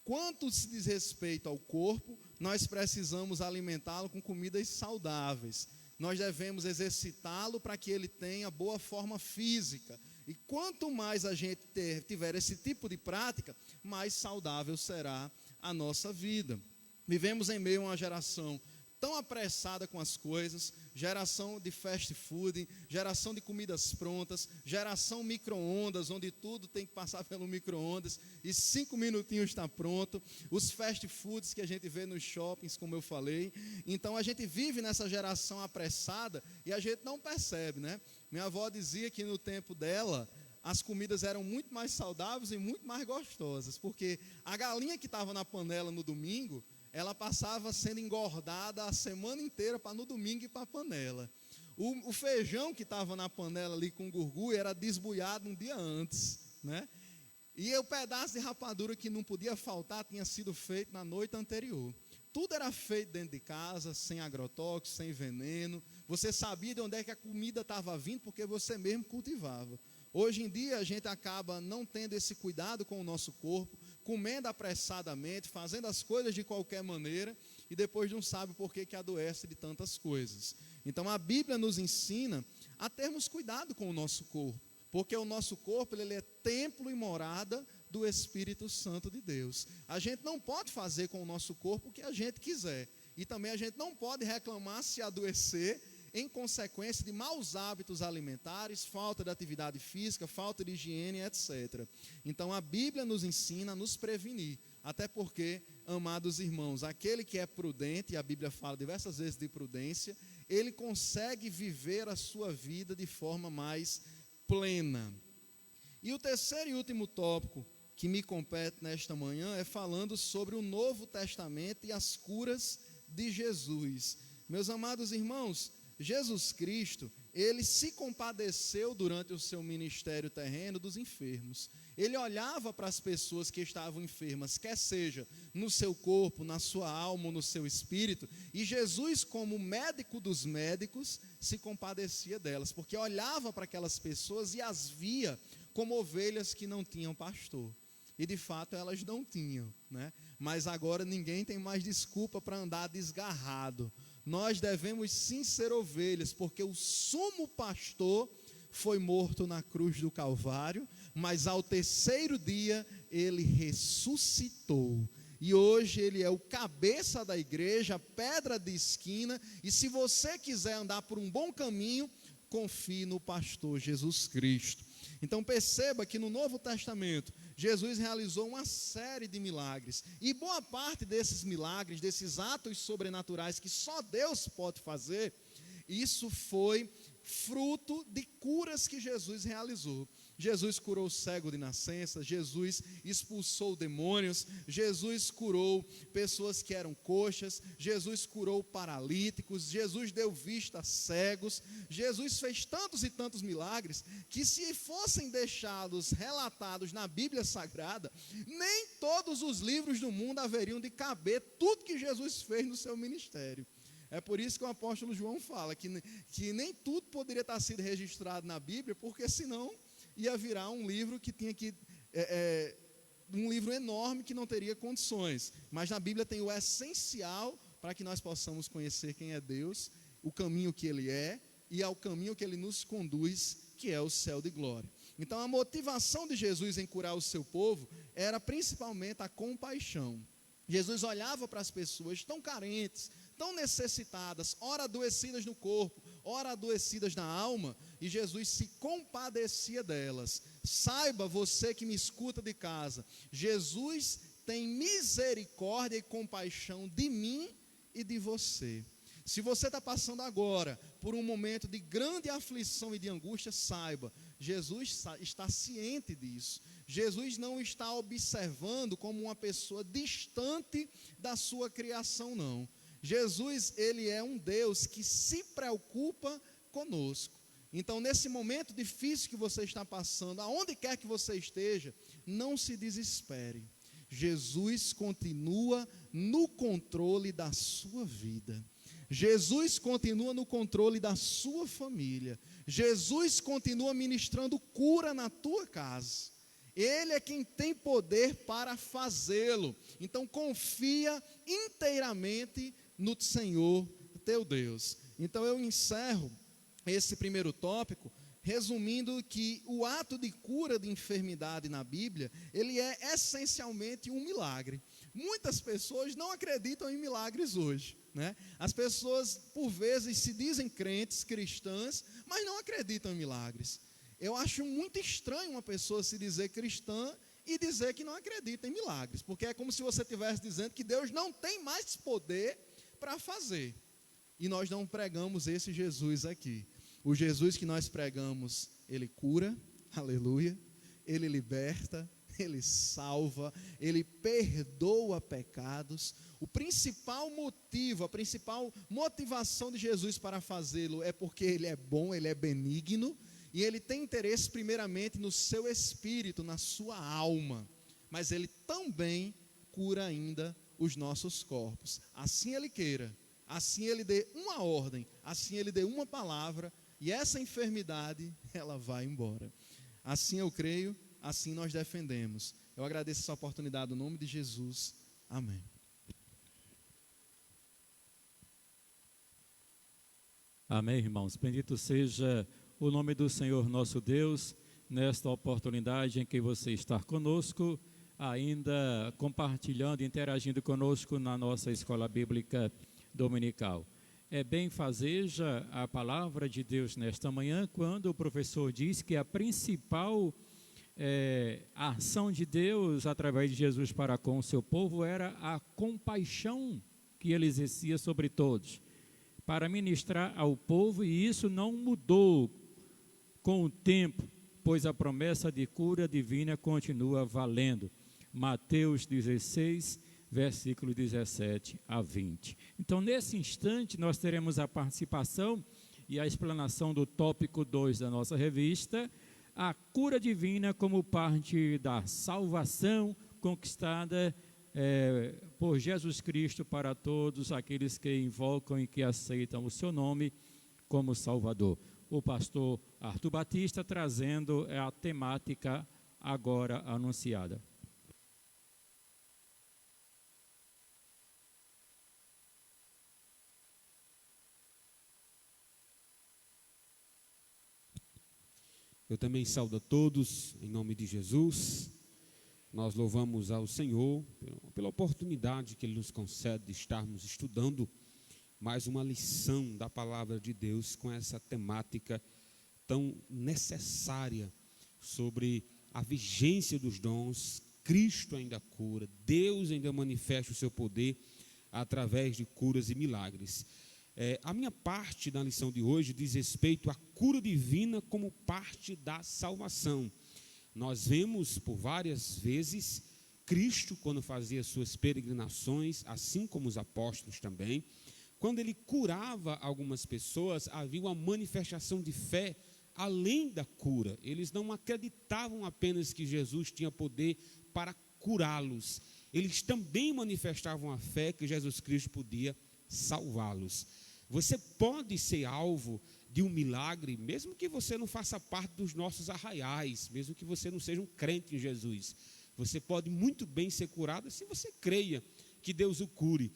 Quanto se diz respeito ao corpo, nós precisamos alimentá-lo com comidas saudáveis. Nós devemos exercitá-lo para que ele tenha boa forma física. E quanto mais a gente tiver esse tipo de prática, mais saudável será a nossa vida. Vivemos em meio a uma geração tão apressada com as coisas, geração de fast food, geração de comidas prontas, geração micro-ondas, onde tudo tem que passar pelo micro-ondas e 5 minutinhos está pronto, os fast foods que a gente vê nos shoppings, como eu falei. Então a gente vive nessa geração apressada e a gente não percebe, né? Minha avó dizia que no tempo dela as comidas eram muito mais saudáveis e muito mais gostosas, porque a galinha que estava na panela no domingo, ela passava sendo engordada a semana inteira para no domingo ir para a panela. O feijão que estava na panela ali com gurgulho era desbuiado um dia antes, né? E o pedaço de rapadura que não podia faltar tinha sido feito na noite anterior. Tudo era feito dentro de casa, sem agrotóxicos, sem veneno. Você sabia de onde é que a comida estava vindo, porque você mesmo cultivava. Hoje em dia a gente acaba não tendo esse cuidado com o nosso corpo, comendo apressadamente, fazendo as coisas de qualquer maneira e depois não sabe por que adoece de tantas coisas. Então a Bíblia nos ensina a termos cuidado com o nosso corpo, porque o nosso corpo ele é templo e morada do Espírito Santo de Deus. A gente não pode fazer com o nosso corpo o que a gente quiser e também a gente não pode reclamar se adoecer em consequência de maus hábitos alimentares, falta de atividade física, falta de higiene, etc. Então a Bíblia nos ensina a nos prevenir, até porque, amados irmãos, aquele que é prudente, e a Bíblia fala diversas vezes de prudência, ele consegue viver a sua vida de forma mais plena. E o terceiro e último tópico que me compete nesta manhã é falando sobre o Novo Testamento e as curas de Jesus. Meus amados irmãos, Jesus Cristo, ele se compadeceu durante o seu ministério terreno dos enfermos. Ele olhava para as pessoas que estavam enfermas, quer seja no seu corpo, na sua alma ou no seu espírito, e Jesus, como médico dos médicos, se compadecia delas, porque olhava para aquelas pessoas e as via como ovelhas que não tinham pastor. E de fato elas não tinham, né? Mas agora ninguém tem mais desculpa para andar desgarrado. Nós devemos sim ser ovelhas, porque o sumo pastor foi morto na cruz do Calvário, mas ao terceiro dia ele ressuscitou. E hoje ele é o cabeça da igreja, a pedra de esquina, e se você quiser andar por um bom caminho, confie no pastor Jesus Cristo. Então perceba que no Novo Testamento, Jesus realizou uma série de milagres. E boa parte desses milagres, desses atos sobrenaturais que só Deus pode fazer, isso foi fruto de curas que Jesus realizou. Jesus curou o cego de nascença, Jesus expulsou demônios, Jesus curou pessoas que eram coxas, Jesus curou paralíticos, Jesus deu vista a cegos, Jesus fez tantos e tantos milagres que se fossem deixados relatados na Bíblia Sagrada, nem todos os livros do mundo haveriam de caber tudo que Jesus fez no seu ministério. É por isso que o apóstolo João fala que nem tudo poderia estar sido registrado na Bíblia, porque senão ia virar um livro que tinha que um livro enorme que não teria condições. Mas na Bíblia tem o essencial para que nós possamos conhecer quem é Deus, o caminho que Ele é e ao caminho que Ele nos conduz, que é o céu de glória. Então a motivação de Jesus em curar o seu povo era principalmente a compaixão. Jesus olhava para as pessoas tão carentes, tão necessitadas, ora adoecidas no corpo, ora adoecidas na alma, e Jesus se compadecia delas. Saiba, você que me escuta de casa, Jesus tem misericórdia e compaixão de mim e de você. Se você está passando agora por um momento de grande aflição e de angústia, saiba, Jesus está ciente disso. Jesus não está observando como uma pessoa distante da sua criação, não. Jesus, ele é um Deus que se preocupa conosco. Então, nesse momento difícil que você está passando, aonde quer que você esteja, não se desespere. Jesus continua no controle da sua vida. Jesus continua no controle da sua família. Jesus continua ministrando cura na tua casa. Ele é quem tem poder para fazê-lo. Então confia inteiramente no Senhor teu Deus. Então eu encerro esse primeiro tópico resumindo que o ato de cura de enfermidade na Bíblia, ele é essencialmente um milagre. Muitas pessoas não acreditam em milagres hoje, né? As pessoas, por vezes, se dizem crentes, cristãs, mas não acreditam em milagres. Eu acho muito estranho uma pessoa se dizer cristã e dizer que não acredita em milagres, porque é como se você estivesse dizendo que Deus não tem mais poder para fazer. E nós não pregamos esse Jesus aqui. O Jesus que nós pregamos, ele cura, aleluia, ele liberta, ele salva, ele perdoa pecados. O principal motivo, a principal motivação de Jesus para fazê-lo é porque ele é bom, ele é benigno, e ele tem interesse primeiramente no seu espírito, na sua alma, mas ele também cura ainda os nossos corpos. Assim ele queira, assim ele dê uma ordem, assim ele dê uma palavra, e essa enfermidade, ela vai embora. Assim eu creio, assim nós defendemos. Eu agradeço essa oportunidade no nome de Jesus. Amém. Amém, irmãos. Bendito seja o nome do Senhor nosso Deus, nesta oportunidade em que você está conosco, ainda compartilhando, interagindo conosco na nossa escola bíblica dominical. É benfazeja a palavra de Deus nesta manhã, quando o professor diz que a principal ação de Deus através de Jesus para com o seu povo era a compaixão que ele exercia sobre todos, para ministrar ao povo, e isso não mudou com o tempo, pois a promessa de cura divina continua valendo. Mateus 16, versículo 17 a 20. Então, nesse instante, nós teremos a participação e a explanação do tópico 2 da nossa revista, a cura divina como parte da salvação conquistada por Jesus Cristo para todos aqueles que invocam e que aceitam o seu nome como Salvador. O pastor Arthur Batista trazendo a temática agora anunciada. Eu também saúdo a todos em nome de Jesus. Nós louvamos ao Senhor pela oportunidade que Ele nos concede de estarmos estudando mais uma lição da palavra de Deus com essa temática tão necessária sobre a vigência dos dons. Cristo ainda cura, Deus ainda manifesta o seu poder através de curas e milagres. A minha parte da lição de hoje diz respeito à cura divina como parte da salvação. Nós vemos por várias vezes Cristo, quando fazia suas peregrinações, assim como os apóstolos também, quando ele curava algumas pessoas, havia uma manifestação de fé além da cura. Eles não acreditavam apenas que Jesus tinha poder para curá-los. Eles também manifestavam a fé que Jesus Cristo podia salvá-los. Você pode ser alvo de um milagre, mesmo que você não faça parte dos nossos arraiais, mesmo que você não seja um crente em Jesus. Você pode muito bem ser curado se você creia que Deus o cure.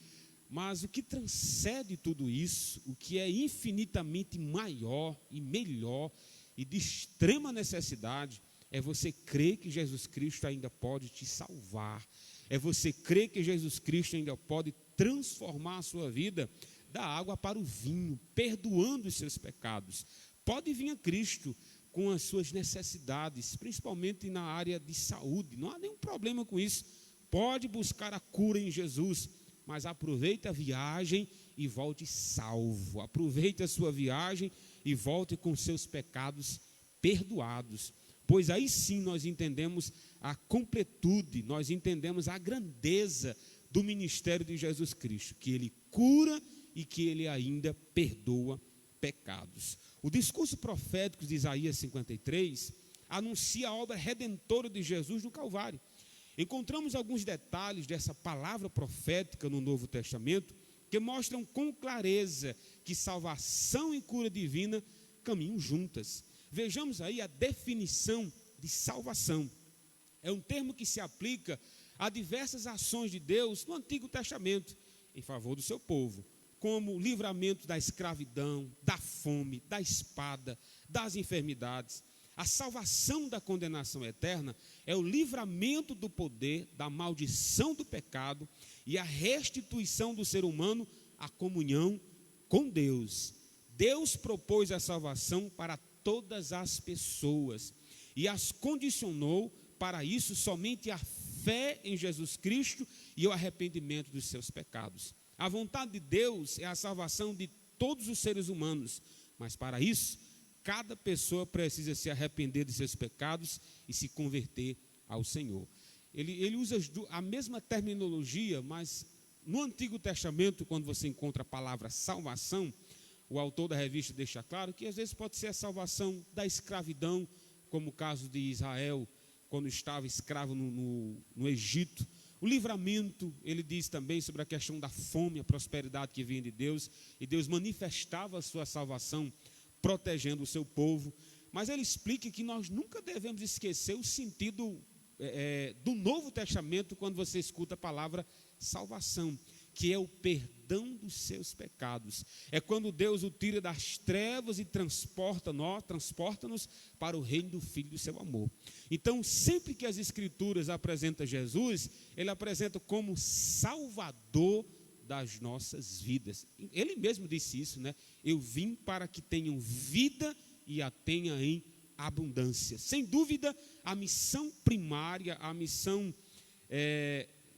Mas o que transcende tudo isso, o que é infinitamente maior e melhor e de extrema necessidade, é você crer que Jesus Cristo ainda pode te salvar. É você crer que Jesus Cristo ainda pode transformar a sua vida da água para o vinho, perdoando os seus pecados. Pode vir a Cristo com as suas necessidades, principalmente na área de saúde. Não há nenhum problema com isso. pode buscar a cura em Jesus, mas aproveite a viagem e volte salvo. Aproveite a sua viagem e volte com seus pecados perdoados. Pois aí sim nós entendemos a completude, nós entendemos a grandeza do ministério de Jesus Cristo, que Ele cura e que Ele ainda perdoa pecados. O discurso profético de Isaías 53 anuncia a obra redentora de Jesus no Calvário. Encontramos alguns detalhes dessa palavra profética no Novo Testamento que mostram com clareza que salvação e cura divina caminham juntas. Vejamos aí a definição de salvação. É um termo que se aplica a diversas ações de Deus no Antigo Testamento em favor do seu povo, como o livramento da escravidão, da fome, da espada, das enfermidades. A salvação da condenação eterna é o livramento do poder, da maldição do pecado e a restituição do ser humano à comunhão com Deus. Deus propôs a salvação para todas as pessoas e as condicionou para isso somente a fé em Jesus Cristo e o arrependimento dos seus pecados. A vontade de Deus é a salvação de todos os seres humanos, mas para isso, cada pessoa precisa se arrepender de seus pecados e se converter ao Senhor. Ele usa a mesma terminologia, mas no Antigo Testamento, quando você encontra a palavra salvação, o autor da revista deixa claro que às vezes pode ser a salvação da escravidão, como o caso de Israel, quando estava escravo no Egito. O livramento, ele diz também sobre a questão da fome, a prosperidade que vinha de Deus, e Deus manifestava a sua salvação, protegendo o seu povo. Mas ele explica que nós nunca devemos esquecer o sentido do Novo Testamento quando você escuta a palavra salvação, que é o perdão dos seus pecados. É quando Deus o tira das trevas e transporta-nos para o reino do Filho do seu amor. Então, sempre que as Escrituras apresentam Jesus, ele apresenta como Salvador das nossas vidas. Ele mesmo disse isso, né? Eu vim para que tenham vida e a tenha em abundância. Sem dúvida, a missão primária, a missão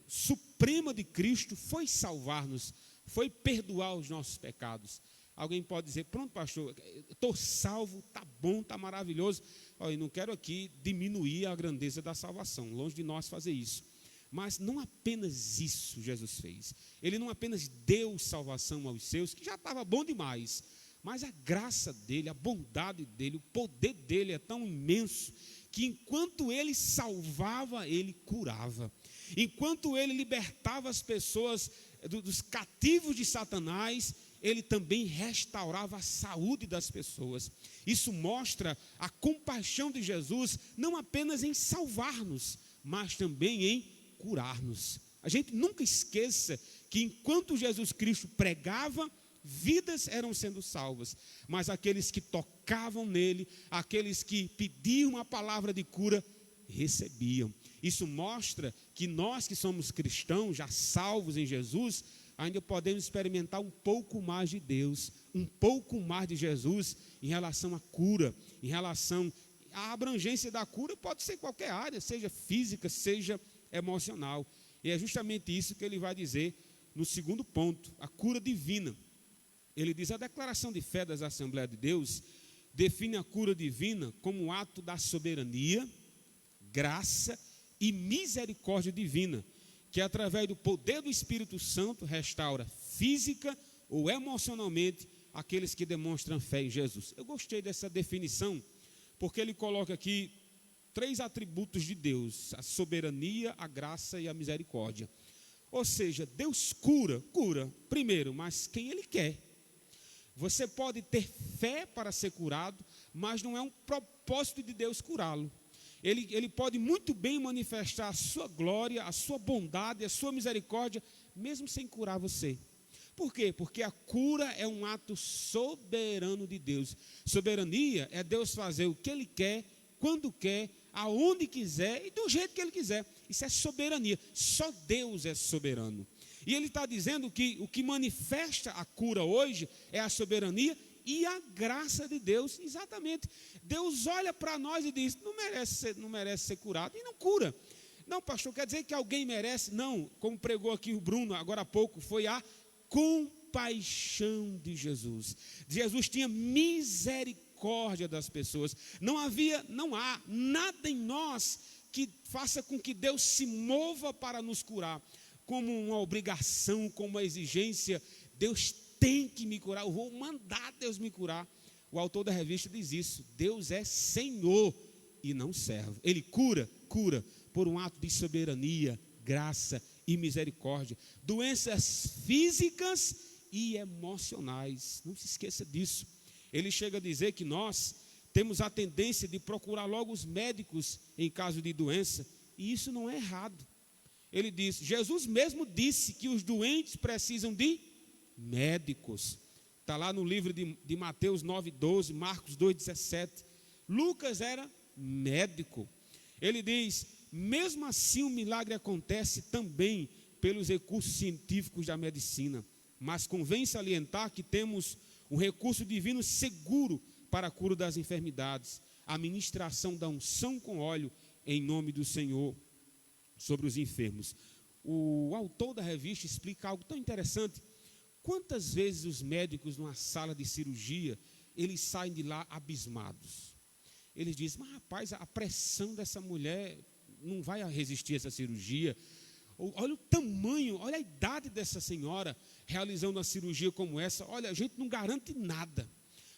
suprema de Cristo foi salvar-nos, foi perdoar os nossos pecados. Alguém pode dizer, pronto, pastor, estou salvo, está bom, está maravilhoso. Eu não quero aqui diminuir a grandeza da salvação, longe de nós fazer isso. Mas não apenas isso Jesus fez. Ele não apenas deu salvação aos seus, que já estava bom demais, mas a graça dele, a bondade dele, o poder dele é tão imenso, que enquanto ele salvava, ele curava. Enquanto ele libertava as pessoas dos cativos de Satanás, ele também restaurava a saúde das pessoas. Isso mostra a compaixão de Jesus, não apenas em salvar-nos, mas também em curar-nos. A gente nunca esqueça que enquanto Jesus Cristo pregava, vidas eram sendo salvas, mas aqueles que tocavam nele, aqueles que pediam uma palavra de cura, recebiam. Isso mostra que nós que somos cristãos, já salvos em Jesus, ainda podemos experimentar um pouco mais de Deus, um pouco mais de Jesus em relação à cura, em relação à abrangência da cura, pode ser qualquer área, seja física, seja emocional. E é justamente isso que ele vai dizer no segundo ponto, a cura divina. Ele diz, a declaração de fé das Assembleias de Deus define a cura divina como um ato da soberania, graça e misericórdia divina, que através do poder do Espírito Santo restaura física ou emocionalmente aqueles que demonstram fé em Jesus. Eu gostei dessa definição, porque ele coloca aqui 3 atributos de Deus: a soberania, a graça e a misericórdia. Ou seja, Deus cura, primeiro, mas quem Ele quer. Você pode ter fé para ser curado, mas não é um propósito de Deus curá-lo. Ele pode muito bem manifestar a sua glória, a sua bondade, a sua misericórdia, mesmo sem curar você. Por quê? Porque a cura é um ato soberano de Deus. Soberania é Deus fazer o que Ele quer, quando quer, aonde quiser e do jeito que Ele quiser. Isso é soberania. Só Deus é soberano. E Ele está dizendo que o que manifesta a cura hoje é a soberania e a graça de Deus. Exatamente. Deus olha para nós e diz, não merece ser curado, e não cura. Não, pastor, quer dizer que alguém merece? Não, como pregou aqui o Bruno agora há pouco, foi a compaixão de Jesus. Jesus tinha misericórdia das pessoas. Não há nada em nós que faça com que Deus se mova para nos curar, como uma obrigação, como uma exigência. Deus tem que me curar, eu vou mandar Deus me curar. O autor da revista diz isso: Deus é Senhor e não servo. Ele cura por um ato de soberania, graça e misericórdia. Doenças físicas e emocionais, não se esqueça disso. Ele chega a dizer que nós temos a tendência de procurar logo os médicos em caso de doença, e isso não é errado. Ele diz, Jesus mesmo disse que os doentes precisam de médicos. Está lá no livro de Mateus 9,12, Marcos 2,17. Lucas era médico. Ele diz, mesmo assim o milagre acontece também pelos recursos científicos da medicina, mas convém salientar que temos um recurso divino seguro para a cura das enfermidades, a ministração da unção com óleo em nome do Senhor sobre os enfermos. O autor da revista explica algo tão interessante. Quantas vezes os médicos numa sala de cirurgia, eles saem de lá abismados? Eles dizem, mas rapaz, a pressão dessa mulher não vai resistir a essa cirurgia. Olha o tamanho, olha a idade dessa senhora realizando uma cirurgia como essa. Olha, a gente não garante nada.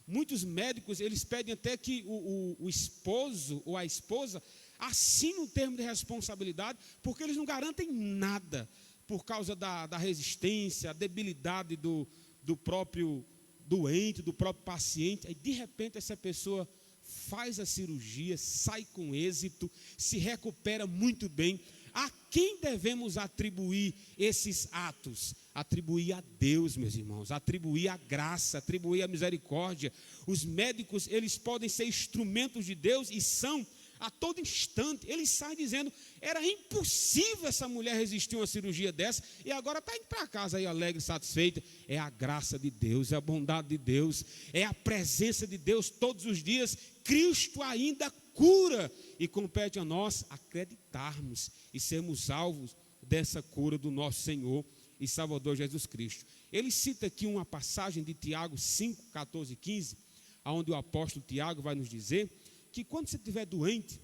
Muitos médicos, eles pedem até que o esposo ou a esposa assine um termo de responsabilidade, porque eles não garantem nada, por causa da resistência, a debilidade do próprio doente, do próprio paciente. Aí de repente essa pessoa faz a cirurgia, sai com êxito, se recupera muito bem. A quem devemos atribuir esses atos? Atribuir a Deus, meus irmãos, atribuir a graça, atribuir a misericórdia. Os médicos, eles podem ser instrumentos de Deus e são a todo instante. Eles saem dizendo, era impossível essa mulher resistir a uma cirurgia dessa e agora está indo para casa aí alegre, satisfeita. É a graça de Deus, é a bondade de Deus, é a presença de Deus todos os dias. Cristo ainda cura e compete a nós acreditarmos e sermos alvos dessa cura do nosso Senhor e Salvador Jesus Cristo. Ele cita aqui uma passagem de Tiago 5, 14 e 15, onde o apóstolo Tiago vai nos dizer que quando você estiver doente,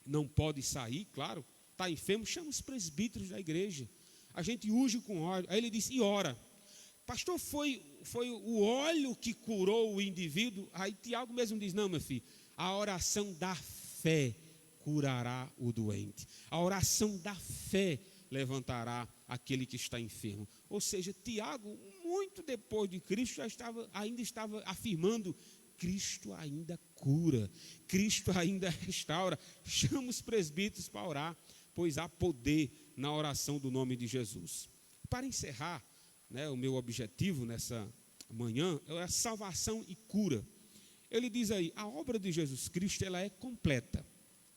não pode sair, claro, está enfermo, chama os presbíteros da igreja, a gente unge com óleo. Aí ele diz, e ora. Pastor, foi o óleo que curou o indivíduo? Aí Tiago mesmo diz, não, meu filho, a oração da fé curará o doente. A oração da fé levantará aquele que está enfermo. Ou seja, Tiago, muito depois de Cristo, ainda estava afirmando, Cristo ainda cura, Cristo ainda restaura. Chama os presbíteros para orar, pois há poder na oração do nome de Jesus. Para encerrar, o meu objetivo nessa manhã é a salvação e cura. Ele diz aí, a obra de Jesus Cristo, ela é completa.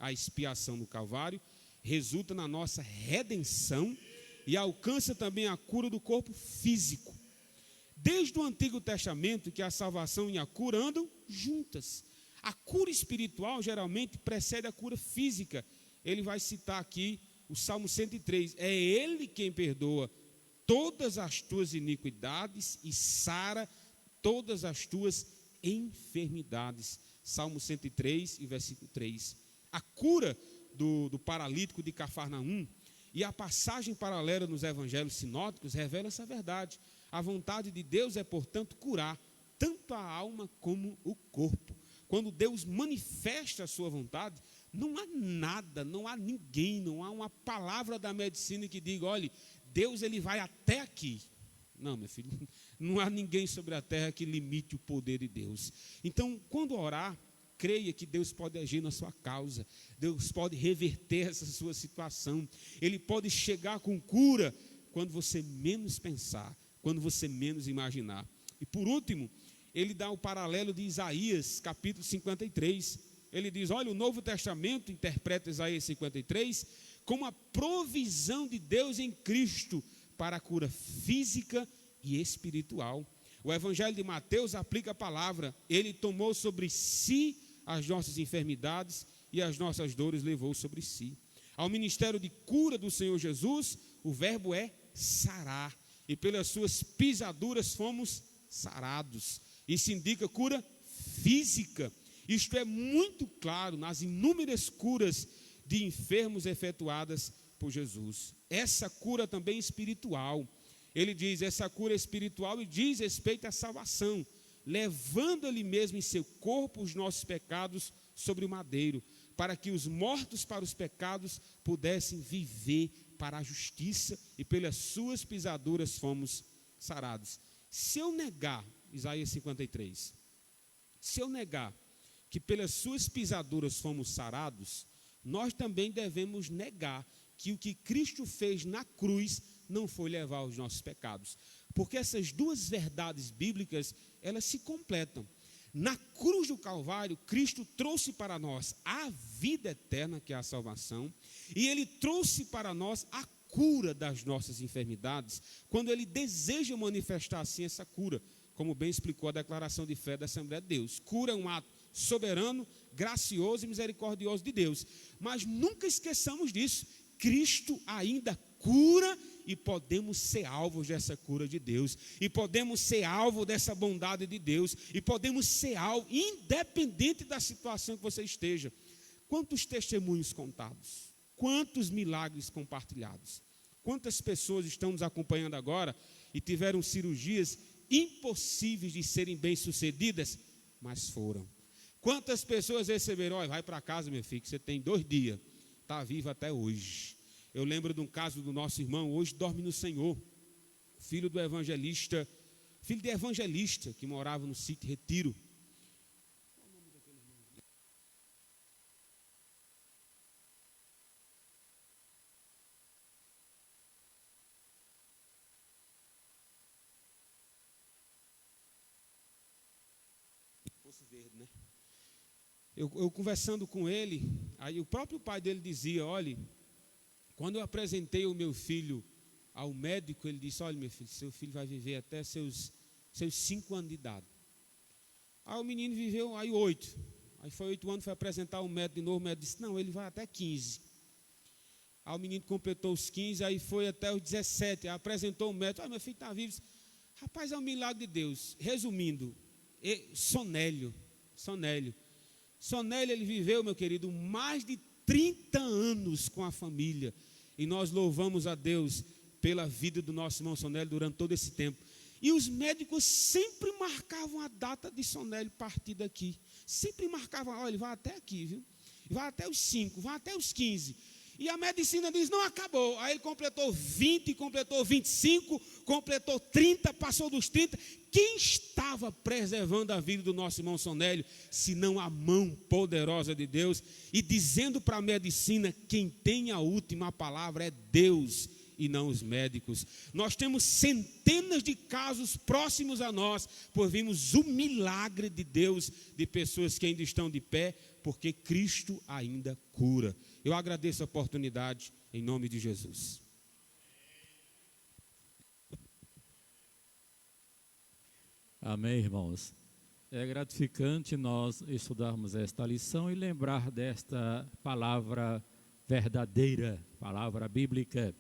A expiação no Calvário resulta na nossa redenção e alcança também a cura do corpo físico. Desde o Antigo Testamento que a salvação e a cura andam juntas. A cura espiritual geralmente precede a cura física. Ele vai citar aqui o Salmo 103. É Ele quem perdoa todas as tuas iniquidades e sara todas as tuas enfermidades. Salmo 103 e versículo 3. A cura do paralítico de Cafarnaum e a passagem paralela nos evangelhos sinóticos revela essa verdade. A vontade de Deus é, portanto, curar tanto a alma como o corpo. Quando Deus manifesta a sua vontade, não há nada, não há ninguém, não há uma palavra da medicina que diga, olhe, Deus ele vai até aqui. Não, meu filho, não há ninguém sobre a terra que limite o poder de Deus. Então, quando orar, creia que Deus pode agir na sua causa. Deus pode reverter essa sua situação. Ele pode chegar com cura quando você menos pensar, quando você menos imaginar. E por último, ele dá o paralelo de Isaías, capítulo 53. Ele diz, olha, o Novo Testamento interpreta Isaías 53 como a provisão de Deus em Cristo para a cura física e espiritual. O Evangelho de Mateus aplica a palavra, ele tomou sobre si as nossas enfermidades e as nossas dores levou sobre si. Ao ministério de cura do Senhor Jesus, o verbo é sarar. E pelas suas pisaduras fomos sarados. Isso indica cura física. Isto é muito claro nas inúmeras curas de enfermos efetuadas por Jesus. Essa cura também espiritual. Ele diz, essa cura espiritual e diz respeito à salvação, levando ele mesmo em seu corpo os nossos pecados sobre o madeiro, para que os mortos para os pecados pudessem viver para a justiça, e pelas suas pisaduras fomos sarados. Se eu negar, Isaías 53, se eu negar que pelas suas pisaduras fomos sarados, nós também devemos negar que o que Cristo fez na cruz não foi levar os nossos pecados. Porque essas duas verdades bíblicas, elas se completam. Na cruz do Calvário, Cristo trouxe para nós a vida eterna, que é a salvação, e Ele trouxe para nós a cura das nossas enfermidades, quando Ele deseja manifestar assim essa cura, como bem explicou a declaração de fé da Assembleia de Deus. Cura é um ato soberano, gracioso e misericordioso de Deus. Mas nunca esqueçamos disso. Cristo ainda cura e podemos ser alvos dessa cura de Deus. E podemos ser alvo dessa bondade de Deus. E podemos ser alvo, independente da situação que você esteja. Quantos testemunhos contados? Quantos milagres compartilhados? Quantas pessoas estão nos acompanhando agora e tiveram cirurgias impossíveis de serem bem-sucedidas, mas foram. Quantas pessoas receberam, olha, vai para casa, meu filho, que você tem 2 dias, está vivo até hoje. Eu lembro de um caso do nosso irmão, hoje dorme no Senhor, filho de evangelista, que morava no sítio Retiro. Poço Verde, né? Eu conversando com ele, aí o próprio pai dele dizia, olha, quando eu apresentei o meu filho ao médico, ele disse, olha, meu filho, seu filho vai viver até seus 5 anos de idade. Aí o menino viveu, aí 8. Aí foi 8 anos, foi apresentar o médico de novo, o médico disse, não, ele vai até 15. Aí o menino completou os 15, aí foi até os 17, aí apresentou o médico, olha, meu filho está vivo. Rapaz, é um milagre de Deus. Resumindo, Sonélio, ele viveu, meu querido, mais de 30 anos com a família. E nós louvamos a Deus pela vida do nosso irmão Sonélio durante todo esse tempo. E os médicos sempre marcavam a data de Sonélio partir daqui. Sempre marcavam, olha, ele vai até aqui, viu? Vai até os 5, vai até os 15. E a medicina diz, não, acabou. Aí ele completou 20, completou 25, completou 30, passou dos 30. Quem estava preservando a vida do nosso irmão Sonélio, senão a mão poderosa de Deus? E dizendo para a medicina, quem tem a última palavra é Deus e não os médicos. Nós temos centenas de casos próximos a nós, pois vimos o milagre de Deus, de pessoas que ainda estão de pé, porque Cristo ainda cura. Eu agradeço a oportunidade, em nome de Jesus. Amém, irmãos. É gratificante nós estudarmos esta lição e lembrar desta palavra verdadeira, palavra bíblica.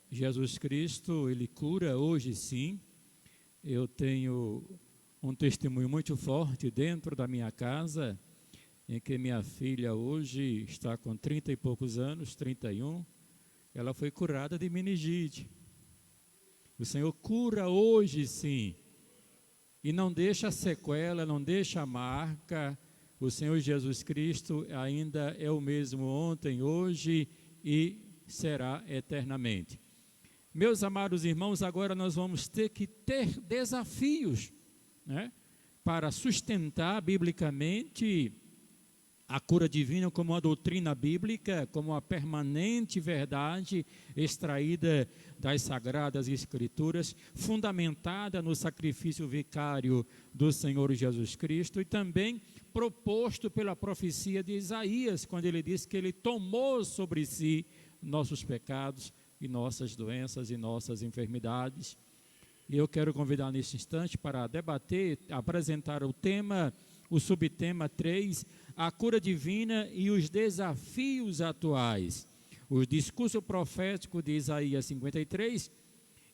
Jesus Cristo, Ele cura hoje sim. Eu tenho um testemunho muito forte dentro da minha casa, em que minha filha hoje está com 30 e poucos anos, 31, ela foi curada de meningite. O Senhor cura hoje sim, e não deixa sequela, não deixa marca. O Senhor Jesus Cristo ainda é o mesmo ontem, hoje e será eternamente. Meus amados irmãos, agora nós vamos ter que ter desafios, né, para sustentar biblicamente a cura divina como uma doutrina bíblica, como uma permanente verdade extraída das Sagradas Escrituras, fundamentada no sacrifício vicário do Senhor Jesus Cristo e também proposto pela profecia de Isaías, quando ele diz que ele tomou sobre si nossos pecados e nossas doenças e nossas enfermidades. E eu quero convidar neste instante para debater, apresentar o tema o subtema 3, a cura divina e os desafios atuais. O discurso profético de Isaías 53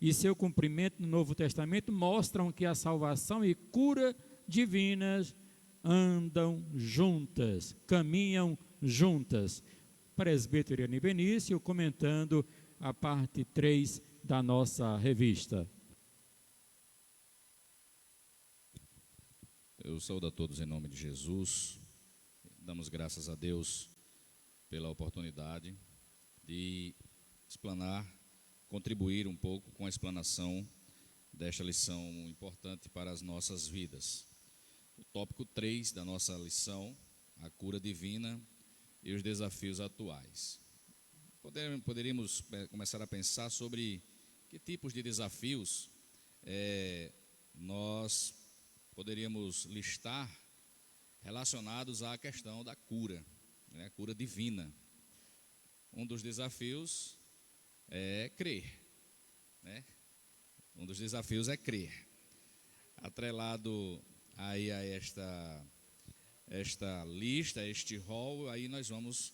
e seu cumprimento no Novo Testamento mostram que a salvação e cura divinas andam juntas, caminham juntas. Presbítero Irani Benício comentando a parte 3 da nossa revista. Eu saúdo a todos em nome de Jesus. Damos graças a Deus pela oportunidade de explanar, contribuir um pouco com a explanação desta lição importante para as nossas vidas. O tópico 3 da nossa lição, a cura divina e os desafios atuais. Poderíamos começar a pensar sobre que tipos de desafios nós poderíamos listar relacionados à questão da cura, a cura divina. Um dos desafios é crer, Um dos desafios é crer. Atrelado aí a esta lista, este rol, aí nós vamos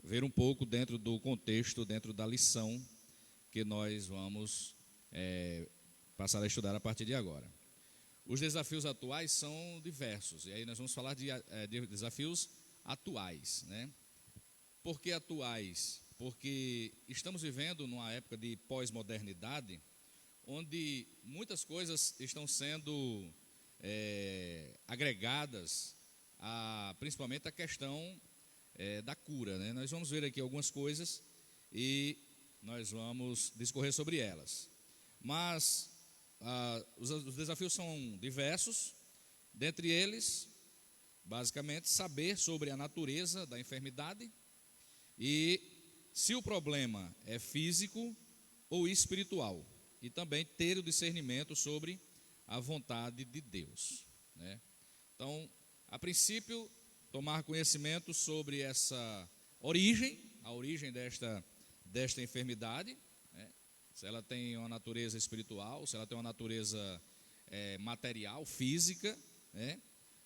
ver um pouco dentro do contexto, dentro da lição que nós vamos passar a estudar a partir de agora. Os desafios atuais são diversos, e aí nós vamos falar de desafios atuais, Por que atuais? Porque estamos vivendo numa época de pós-modernidade, onde muitas coisas estão sendo agregadas, principalmente a questão da cura, Nós vamos ver aqui algumas coisas e nós vamos discorrer sobre elas. Mas os desafios são diversos, dentre eles, basicamente, saber sobre a natureza da enfermidade e se o problema é físico ou espiritual, e também ter o discernimento sobre a vontade de Deus, Então, a princípio, tomar conhecimento sobre essa origem, a origem desta enfermidade, se ela tem uma natureza espiritual, se ela tem uma natureza material, física,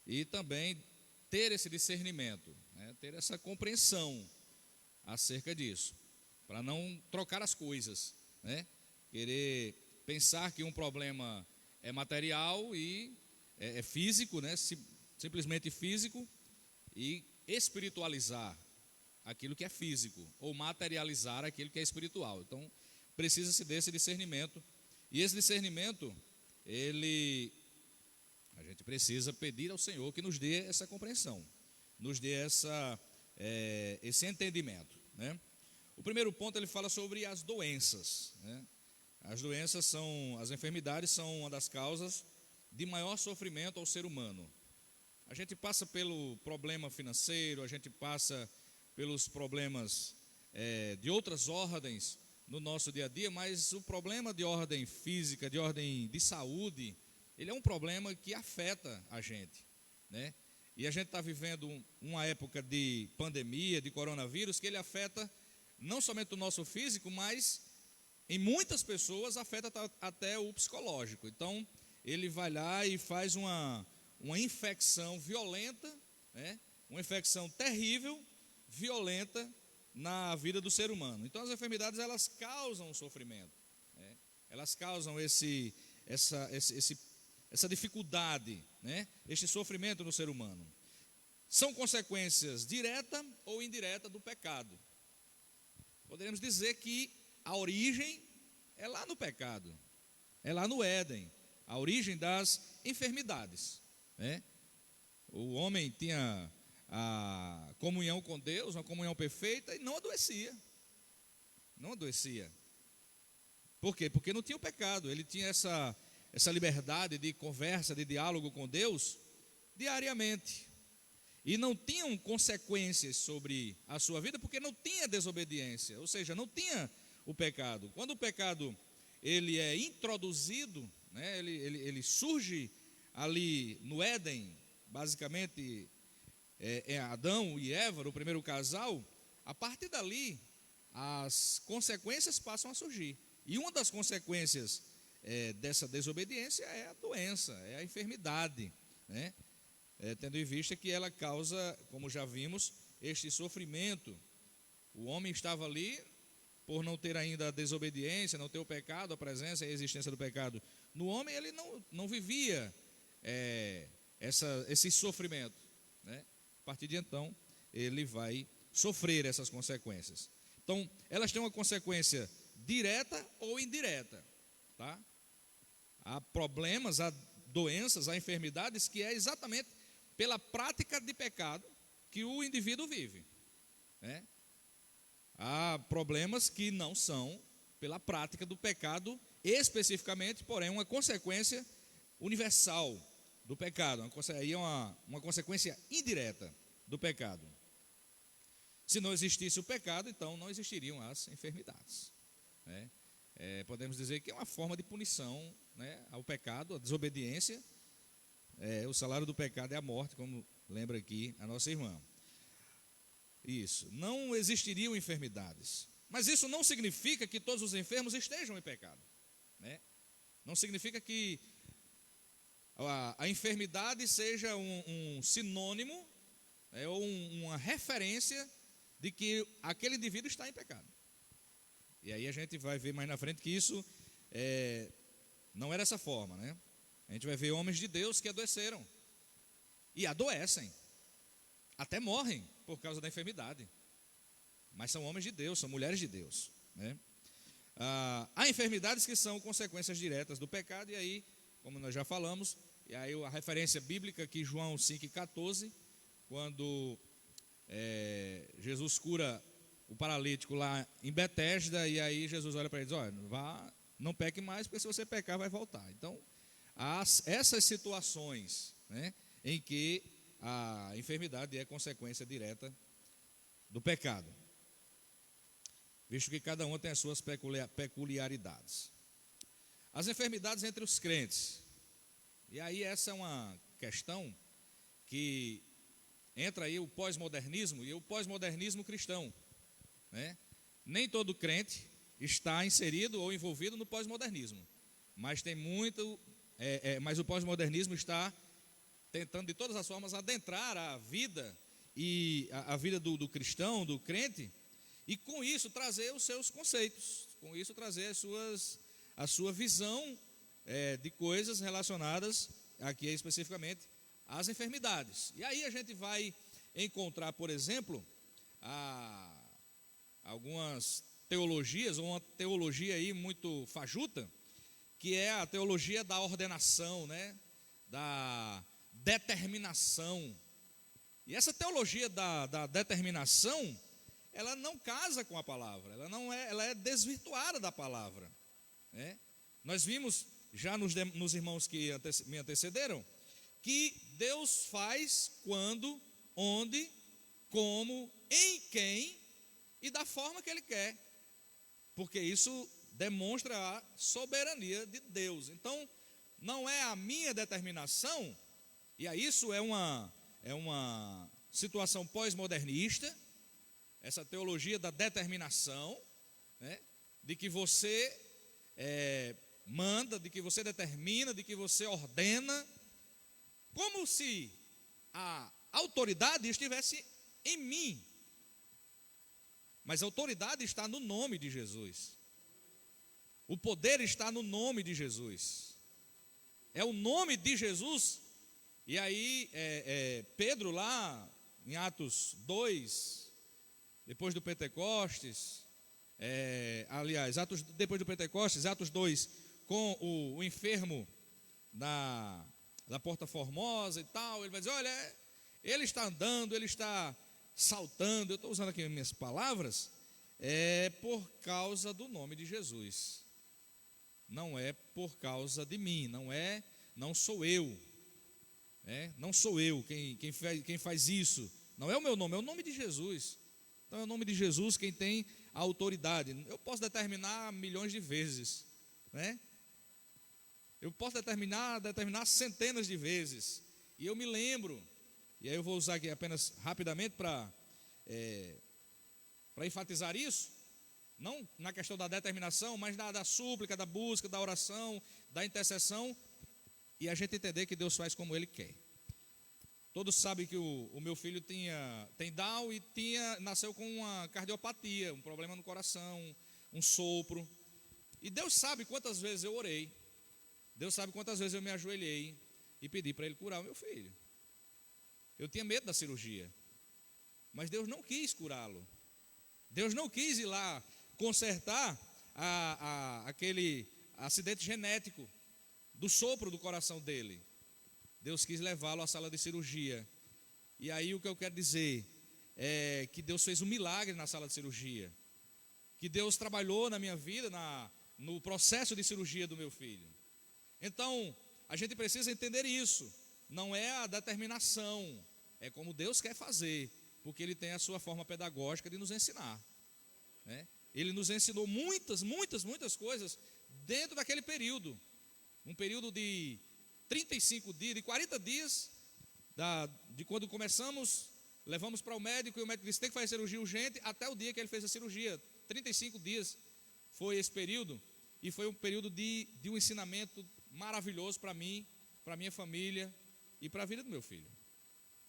e também ter esse discernimento, ter essa compreensão acerca disso, para não trocar as coisas, querer pensar que um problema é material e é físico, simplesmente físico, e espiritualizar aquilo que é físico, ou materializar aquilo que é espiritual. Então, precisa-se desse discernimento, e esse discernimento, a gente precisa pedir ao Senhor que nos dê essa compreensão, nos dê esse entendimento, O primeiro ponto, ele fala sobre as doenças, As enfermidades são uma das causas de maior sofrimento ao ser humano. A gente passa pelo problema financeiro, a gente passa pelos problemas de outras ordens no nosso dia a dia, mas o problema de ordem física, de ordem de saúde, ele é um problema que afeta a gente, E a gente está vivendo uma época de pandemia, de coronavírus, que ele afeta não somente o nosso físico, mas em muitas pessoas afeta até o psicológico. Então, ele vai lá e faz uma infecção violenta, Uma infecção terrível, violenta na vida do ser humano. Então, as enfermidades, elas causam sofrimento, Elas causam essa dificuldade, este sofrimento no ser humano. São consequências direta ou indireta do pecado. Poderíamos dizer que a origem é lá no pecado, é lá no Éden, a origem das enfermidades, O homem tinha a comunhão com Deus, uma comunhão perfeita, e não adoecia. Por quê? Porque não tinha o pecado, ele tinha essa liberdade de conversa, de diálogo com Deus diariamente, e não tinham consequências sobre a sua vida, porque não tinha desobediência, ou seja, não tinha o pecado. Quando o pecado ele é introduzido, ele surge ali no Éden, basicamente é Adão e Eva, o primeiro casal. A partir dali, as consequências passam a surgir, e uma das consequências dessa desobediência é a doença, é a enfermidade, tendo em vista que ela causa, como já vimos, este sofrimento. O homem estava ali por não ter ainda a desobediência, não ter o pecado, a presença e a existência do pecado. No homem ele não vivia esse sofrimento, né? A partir de então, ele vai sofrer essas consequências. Então, elas têm uma consequência direta ou indireta, tá? Há problemas, há doenças, há enfermidades que é exatamente pela prática de pecado que o indivíduo vive, né? Há problemas que não são pela prática do pecado especificamente, porém uma consequência universal do pecado, aí é uma consequência indireta do pecado. Se não existisse o pecado, então não existiriam as enfermidades, né? Podemos dizer que é uma forma de punição, né, ao pecado, a desobediência. O salário do pecado é a morte, como lembra aqui a nossa irmã. Isso, não existiriam enfermidades, mas isso não significa que todos os enfermos estejam em pecado, né? Não significa que a enfermidade seja um sinônimo, ou uma referência de que aquele indivíduo está em pecado. E aí a gente vai ver mais na frente que isso não era dessa forma, né? A gente vai ver homens de Deus que adoeceram e adoecem, até morrem por causa da enfermidade, mas são homens de Deus, são mulheres de Deus, né? Há enfermidades que são consequências diretas do pecado, e aí, como nós já falamos, e aí a referência bíblica aqui, João 5,14, quando Jesus cura o paralítico lá em Betesda, e aí Jesus olha para ele e diz: olha, não peque mais, porque se você pecar vai voltar. Então, há essas situações, né, em que a enfermidade é consequência direta do pecado, visto que cada uma tem as suas peculiaridades. As enfermidades entre os crentes, e aí essa é uma questão que entra aí o pós-modernismo e o pós-modernismo cristão, né? Nem todo crente está inserido ou envolvido no pós-modernismo, mas tem muito, mas o pós-modernismo está tentando de todas as formas adentrar a vida e a vida do cristão, do crente, e com isso trazer os seus conceitos, com isso trazer a sua visão de coisas relacionadas aqui especificamente às enfermidades. E aí a gente vai encontrar, por exemplo, algumas teologias, ou uma teologia aí muito fajuta, que é a teologia da ordenação, né? Da determinação. E essa teologia da determinação, ela não casa com a palavra, ela é desvirtuada da palavra, né? Nós vimos já nos irmãos que me antecederam, que Deus faz quando, onde, como, em quem e da forma que Ele quer, porque isso demonstra a soberania de Deus. Então, não é a minha determinação, e aí isso é uma situação pós-modernista, essa teologia da determinação, né, de que você manda, de que você determina, de que você ordena, como se a autoridade estivesse em mim. Mas a autoridade está no nome de Jesus. O poder está no nome de Jesus. É o nome de Jesus. E aí Pedro lá em Atos 2, depois do Pentecostes, depois do Pentecostes, Atos 2, com o enfermo da Porta Formosa e tal, ele vai dizer: olha, ele está andando, ele está saltando, eu estou usando aqui minhas palavras, por causa do nome de Jesus, não é por causa de mim, não sou eu, não sou eu quem faz isso, não é o meu nome, é o nome de Jesus. Então é o nome de Jesus quem tem a autoridade. Eu posso determinar milhões de vezes, né? Eu posso determinar centenas de vezes, e eu me lembro, e aí eu vou usar aqui apenas rapidamente para enfatizar isso, não na questão da determinação, mas da súplica, da busca, da oração, da intercessão, e a gente entender que Deus faz como Ele quer. Todos sabem que o meu filho tem Down e nasceu com uma cardiopatia, um problema no coração, um sopro. E Deus sabe quantas vezes eu orei, Deus sabe quantas vezes eu me ajoelhei e pedi para Ele curar o meu filho. Eu tinha medo da cirurgia, mas Deus não quis curá-lo. Deus não quis ir lá consertar aquele acidente genético do sopro do coração dele. Deus quis levá-lo à sala de cirurgia. E aí o que eu quero dizer é que Deus fez um milagre na sala de cirurgia. Que Deus trabalhou na minha vida, no processo de cirurgia do meu filho. Então, a gente precisa entender isso. Não é a determinação, é como Deus quer fazer, porque Ele tem a sua forma pedagógica de nos ensinar, né? Ele nos ensinou muitas coisas dentro daquele período. Um período de 35 dias, de 40 dias, de quando começamos, levamos para o médico e o médico disse: tem que fazer cirurgia urgente, até o dia que ele fez a cirurgia. 35 dias foi esse período, e foi um período de um ensinamento maravilhoso para mim, para minha família e para a vida do meu filho,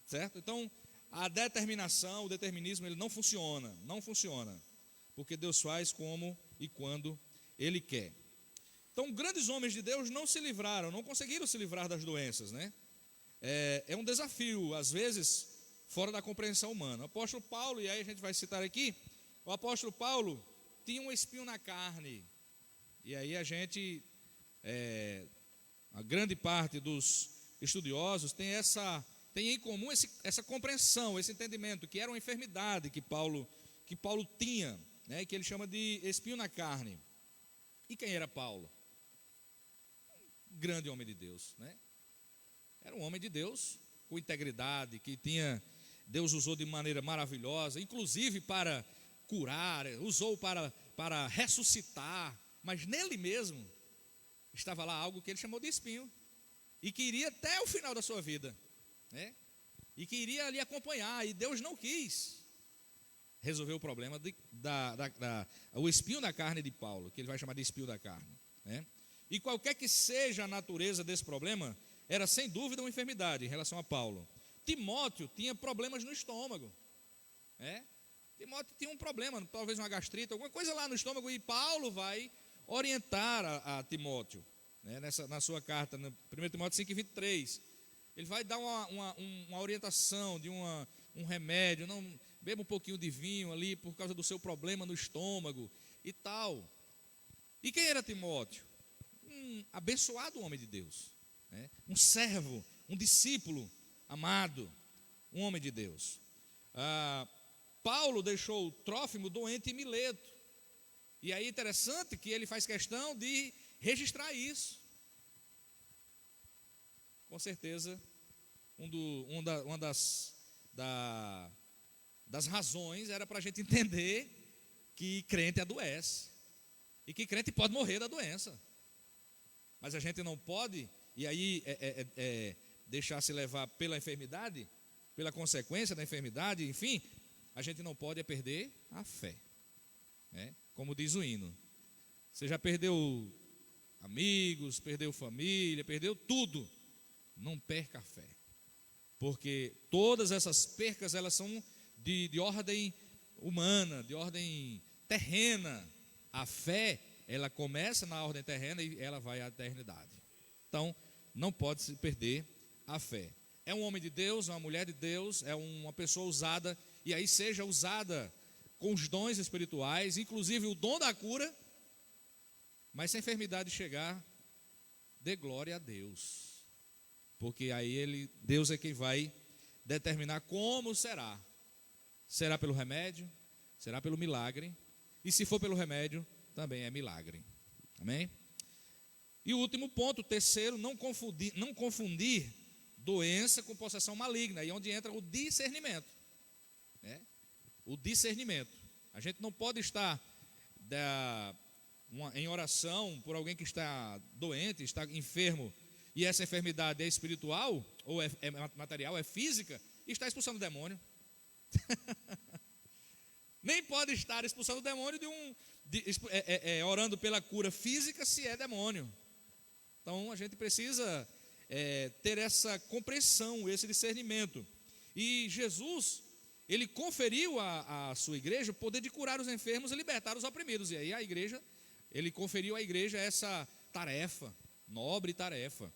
certo? Então, a determinação, o determinismo, ele não funciona, porque Deus faz como e quando Ele quer. Então, grandes homens de Deus não conseguiram se livrar das doenças, né? É um desafio, às vezes, fora da compreensão humana. O apóstolo Paulo, e aí a gente vai citar aqui, o apóstolo Paulo tinha um espinho na carne, e aí a grande parte dos estudiosos tem em comum essa compreensão, esse entendimento, que era uma enfermidade que Paulo tinha, né, que ele chama de espinho na carne. E quem era Paulo? Um grande homem de Deus, né? Era um homem de Deus com integridade, que Deus usou de maneira maravilhosa, inclusive para curar, usou para ressuscitar, mas nele mesmo estava lá algo que ele chamou de espinho, e que iria até o final da sua vida, né? E que iria ali acompanhar, e Deus não quis resolver o problema o espinho da carne de Paulo, que ele vai chamar de espinho da carne, né? E qualquer que seja a natureza desse problema, era sem dúvida uma enfermidade em relação a Paulo. Timóteo tinha problemas no estômago, né? Timóteo tinha um problema, talvez uma gastrite, alguma coisa lá no estômago, e Paulo vai orientar a Timóteo, né, na sua carta, no 1 Timóteo 5,23, ele vai dar uma orientação de um remédio, não beba um pouquinho de vinho ali por causa do seu problema no estômago e tal. E quem era Timóteo? Um abençoado homem de Deus, né? Um servo, um discípulo amado, um homem de Deus. Paulo deixou Trófimo doente em Mileto, e aí é interessante que ele faz questão de registrar isso. Com certeza, uma das razões era para a gente entender que crente adoece, e que crente pode morrer da doença, mas a gente não pode, e aí deixar se levar pela enfermidade, pela consequência da enfermidade, enfim, a gente não pode perder a fé, né? Como diz o hino, você já perdeu amigos, perdeu família, perdeu tudo, não perca a fé, porque todas essas percas, elas são de ordem humana, de ordem terrena. A fé, ela começa na ordem terrena e ela vai à eternidade. Então, não pode se perder a fé. É um homem de Deus, uma mulher de Deus, é uma pessoa usada, e aí seja usada com os dons espirituais, inclusive o dom da cura, mas se a enfermidade chegar, dê glória a Deus, porque aí Deus é quem vai determinar como será. Será pelo remédio, será pelo milagre, e se for pelo remédio, também é milagre. Amém? E o último ponto, terceiro, não confundir doença com possessão maligna, aí é onde entra o discernimento, né? O discernimento. A gente não pode estar em oração por alguém que está doente, está enfermo, e essa enfermidade é espiritual, ou é material, é física, e está expulsando o demônio. Nem pode estar expulsando o demônio orando pela cura física, se é demônio. Então a gente precisa ter essa compreensão, esse discernimento. E Jesus, ele conferiu à sua igreja o poder de curar os enfermos e libertar os oprimidos. E aí ele conferiu à igreja essa tarefa, nobre tarefa.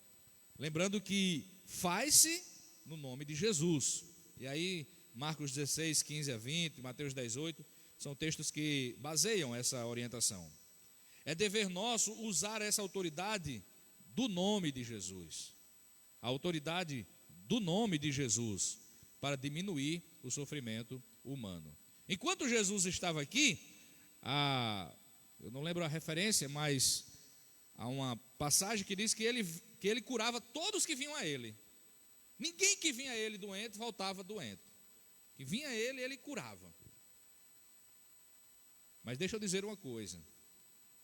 Lembrando que faz-se no nome de Jesus. E aí Marcos 16, 15 a 20, Mateus 18, são textos que baseiam essa orientação. É dever nosso usar essa autoridade do nome de Jesus. A autoridade do nome de Jesus para diminuir o sofrimento humano. Enquanto Jesus estava aqui, eu não lembro a referência, mas há uma passagem que diz que ele curava todos que vinham a ele. Ninguém que vinha a ele doente voltava doente. Que vinha a ele, ele curava. Mas deixa eu dizer uma coisa: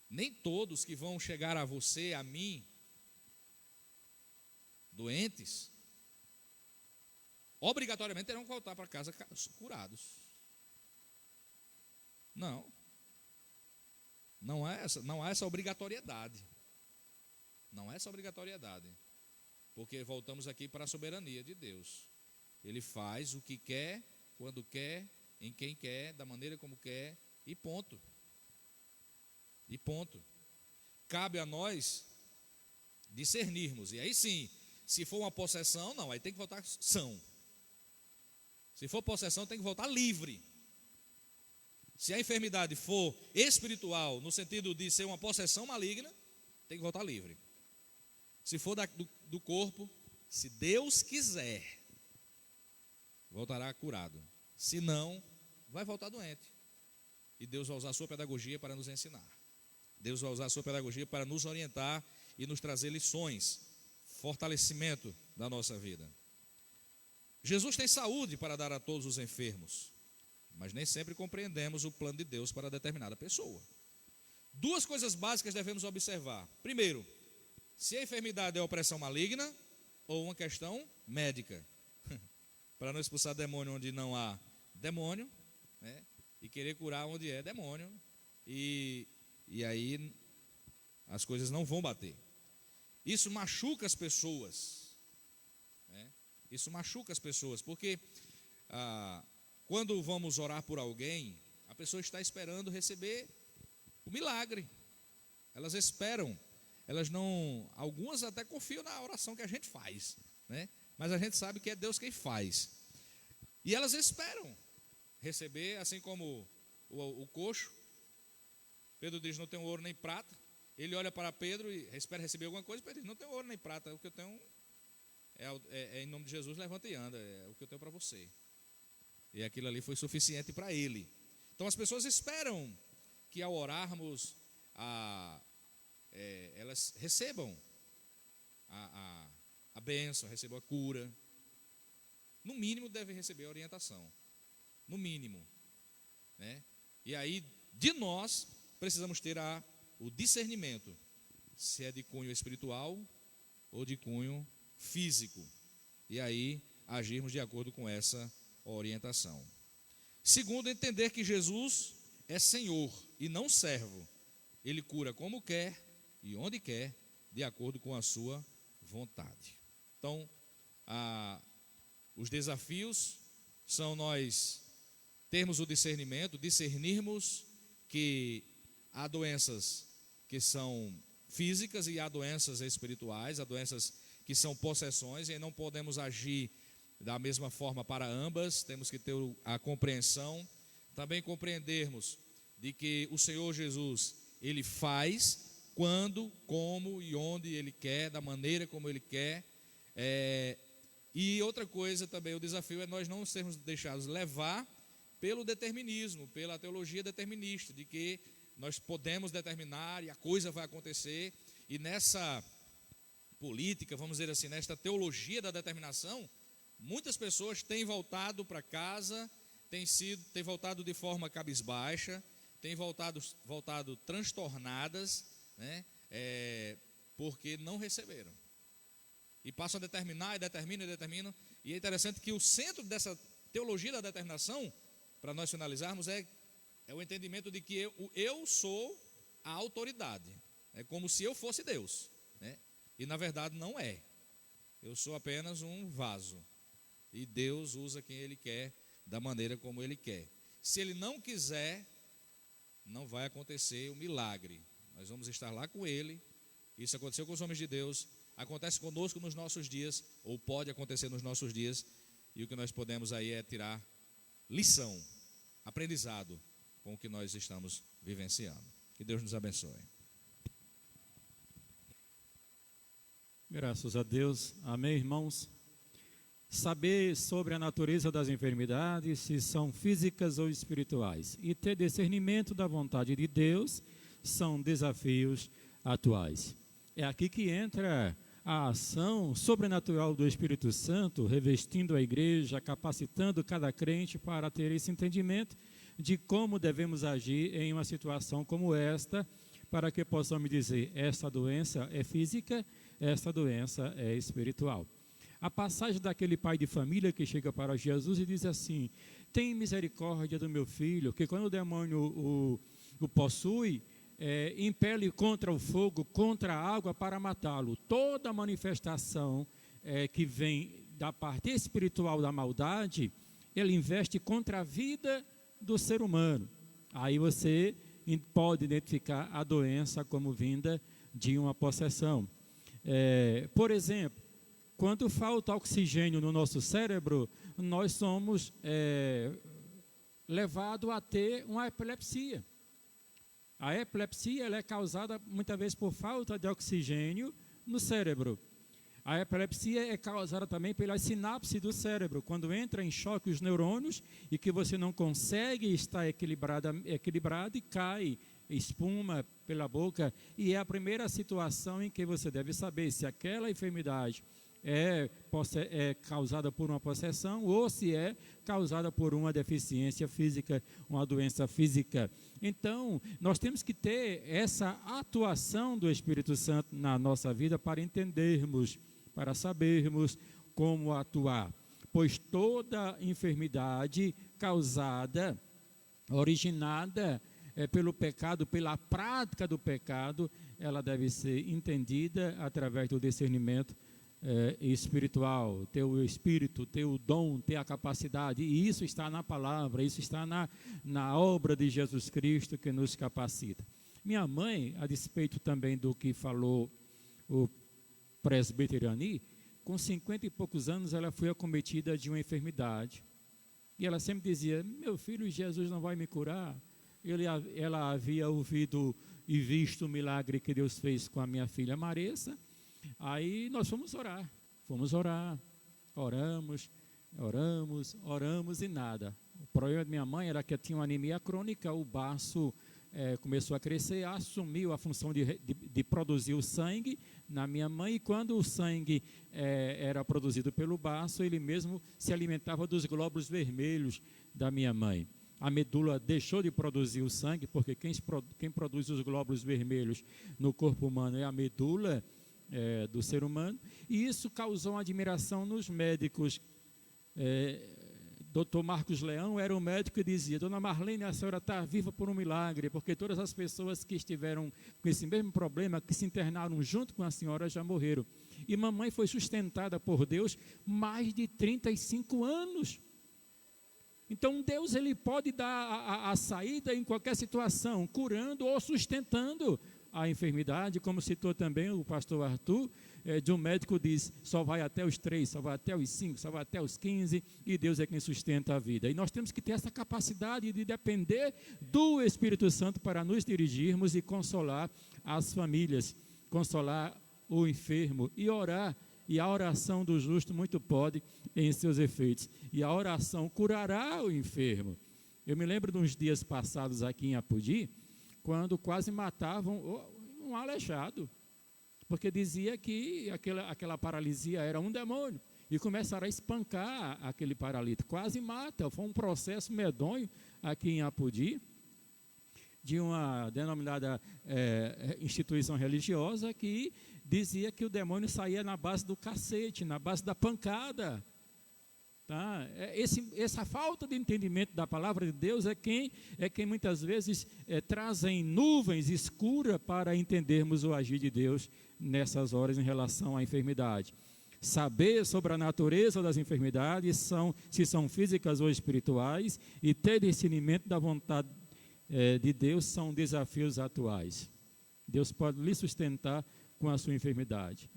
nem todos que vão chegar a você, a mim, doentes, obrigatoriamente terão que voltar para casa curados. Não há essa obrigatoriedade. Não há essa obrigatoriedade. Porque voltamos aqui para a soberania de Deus. Ele faz o que quer, quando quer, em quem quer, da maneira como quer, e ponto. E ponto. Cabe a nós discernirmos. E aí sim, se for uma possessão, não, aí tem que voltar são. Se for possessão, tem que voltar livre. Se a enfermidade for espiritual, no sentido de ser uma possessão maligna, tem que voltar livre. Se for do corpo, se Deus quiser, voltará curado. Se não, vai voltar doente. E Deus vai usar a sua pedagogia para nos ensinar. Deus vai usar a sua pedagogia para nos orientar e nos trazer lições, fortalecimento da nossa vida. Jesus tem saúde para dar a todos os enfermos, mas nem sempre compreendemos o plano de Deus para determinada pessoa. Duas coisas básicas devemos observar. Primeiro, se a enfermidade é opressão maligna ou uma questão médica. Para não expulsar demônio onde não há demônio, né? E querer curar onde é demônio, e aí as coisas não vão bater. Isso machuca as pessoas, né? Isso machuca as pessoas, porque quando vamos orar por alguém, a pessoa está esperando receber o milagre. Elas esperam, algumas até confiam na oração que a gente faz, né? Mas a gente sabe que é Deus quem faz. E elas esperam receber, assim como o coxo. Pedro diz: não tenho ouro nem prata. Ele olha para Pedro e espera receber alguma coisa. Pedro diz: não tenho ouro nem prata, o que eu tenho é em nome de Jesus, levanta e anda, é o que eu tenho para você. E aquilo ali foi suficiente para ele. Então as pessoas esperam que ao orarmos, elas recebam a bênção, recebam a cura. No mínimo devem receber a orientação. No mínimo, né? E aí de nós precisamos ter o discernimento, se é de cunho espiritual ou de cunho físico, e aí agirmos de acordo com essa orientação. Segundo, entender que Jesus é Senhor e não servo. Ele cura como quer e onde quer, de acordo com a sua vontade. Então, os desafios são nós termos o discernimento, discernirmos que há doenças que são físicas e há doenças espirituais, há doenças que são possessões, e não podemos agir da mesma forma para ambas. Temos que ter a compreensão, também compreendermos de que o Senhor Jesus, Ele faz quando, como e onde Ele quer, da maneira como Ele quer. E outra coisa também, o desafio é nós não sermos deixados levar pelo determinismo, pela teologia determinista, de que nós podemos determinar e a coisa vai acontecer. E nessa política, vamos dizer assim, nesta teologia da determinação, muitas pessoas têm voltado para casa, têm voltado de forma cabisbaixa, têm voltado transtornadas, né? Porque não receberam. E passam a determinar, e determinam. E é interessante que o centro dessa teologia da determinação, para nós finalizarmos, é o entendimento de que eu sou a autoridade. É como se eu fosse Deus, né? E na verdade não é. Eu sou apenas um vaso. E Deus usa quem Ele quer, da maneira como Ele quer. Se Ele não quiser, não vai acontecer o milagre. Nós vamos estar lá com Ele. Isso aconteceu com os homens de Deus, acontece conosco nos nossos dias, ou pode acontecer nos nossos dias. E o que nós podemos aí é tirar lição, aprendizado com o que nós estamos vivenciando. Que Deus nos abençoe. Graças a Deus. Amém, irmãos? Saber sobre a natureza das enfermidades, se são físicas ou espirituais, e ter discernimento da vontade de Deus, são desafios atuais. É aqui que entra a ação sobrenatural do Espírito Santo, revestindo a igreja, capacitando cada crente para ter esse entendimento de como devemos agir em uma situação como esta, para que possamos dizer, esta doença é física, esta doença é espiritual. A passagem daquele pai de família que chega para Jesus e diz assim: tem misericórdia do meu filho, que quando o demônio o possui, impele contra o fogo, contra a água para matá-lo. Toda manifestação que vem da parte espiritual da maldade, ele investe contra a vida do ser humano. Aí você pode identificar a doença como vinda de uma possessão. Por exemplo, quando falta oxigênio no nosso cérebro, nós somos levados a ter uma epilepsia. A epilepsia ela é causada muitas vezes por falta de oxigênio no cérebro. A epilepsia é causada também pelas sinapses do cérebro, quando entra em choque os neurônios e que você não consegue estar equilibrado e cai espuma pela boca. E é a primeira situação em que você deve saber se aquela enfermidade é causada por uma possessão ou se é causada por uma deficiência física, uma doença física. Então, nós temos que ter essa atuação do Espírito Santo na nossa vida para entendermos, para sabermos como atuar. Pois toda enfermidade causada, originada pelo pecado, pela prática do pecado, ela deve ser entendida através do discernimento espiritual, ter o espírito, ter o dom, ter a capacidade, e isso está na palavra, isso está na obra de Jesus Cristo que nos capacita. Minha mãe, a despeito também do que falou o presbítero Ani, com 50 e poucos anos ela foi acometida de uma enfermidade, e ela sempre dizia: meu filho, Jesus não vai me curar. Ela havia ouvido e visto o milagre que Deus fez com a minha filha Maressa. Aí nós fomos orar, oramos e nada. O problema da minha mãe era que tinha uma anemia crônica, o baço começou a crescer, assumiu a função de produzir o sangue na minha mãe, e quando o sangue era produzido pelo baço, ele mesmo se alimentava dos glóbulos vermelhos da minha mãe. A medula deixou de produzir o sangue, porque quem produz os glóbulos vermelhos no corpo humano é a medula do ser humano, e isso causou uma admiração nos médicos. Dr. Marcos Leão era um médico que dizia: dona Marlene, a senhora está viva por um milagre, porque todas as pessoas que estiveram com esse mesmo problema, que se internaram junto com a senhora, já morreram. E mamãe foi sustentada por Deus mais de 35 anos. Então Deus ele pode dar a saída em qualquer situação, curando ou sustentando a enfermidade, como citou também o pastor Arthur, de um médico diz: só vai até os 3, só vai até os 5, só vai até os 15, e Deus é quem sustenta a vida. E nós temos que ter essa capacidade de depender do Espírito Santo para nos dirigirmos e consolar as famílias, consolar o enfermo e orar. E a oração do justo muito pode em seus efeitos. E a oração curará o enfermo. Eu me lembro de uns dias passados aqui em Apodi, quando quase matavam um aleijado, porque dizia que aquela paralisia era um demônio, e começaram a espancar aquele paralítico, quase mata. Foi um processo medonho aqui em Apodi, de uma denominada instituição religiosa, que dizia que o demônio saía na base do cacete, na base da pancada. Tá? Essa falta de entendimento da palavra de Deus é quem muitas vezes trazem nuvens escuras para entendermos o agir de Deus nessas horas em relação à enfermidade. saber sobre a natureza das enfermidades, se são físicas ou espirituais, e ter discernimento da vontade de Deus são desafios atuais. Deus pode lhe sustentar com a sua enfermidade.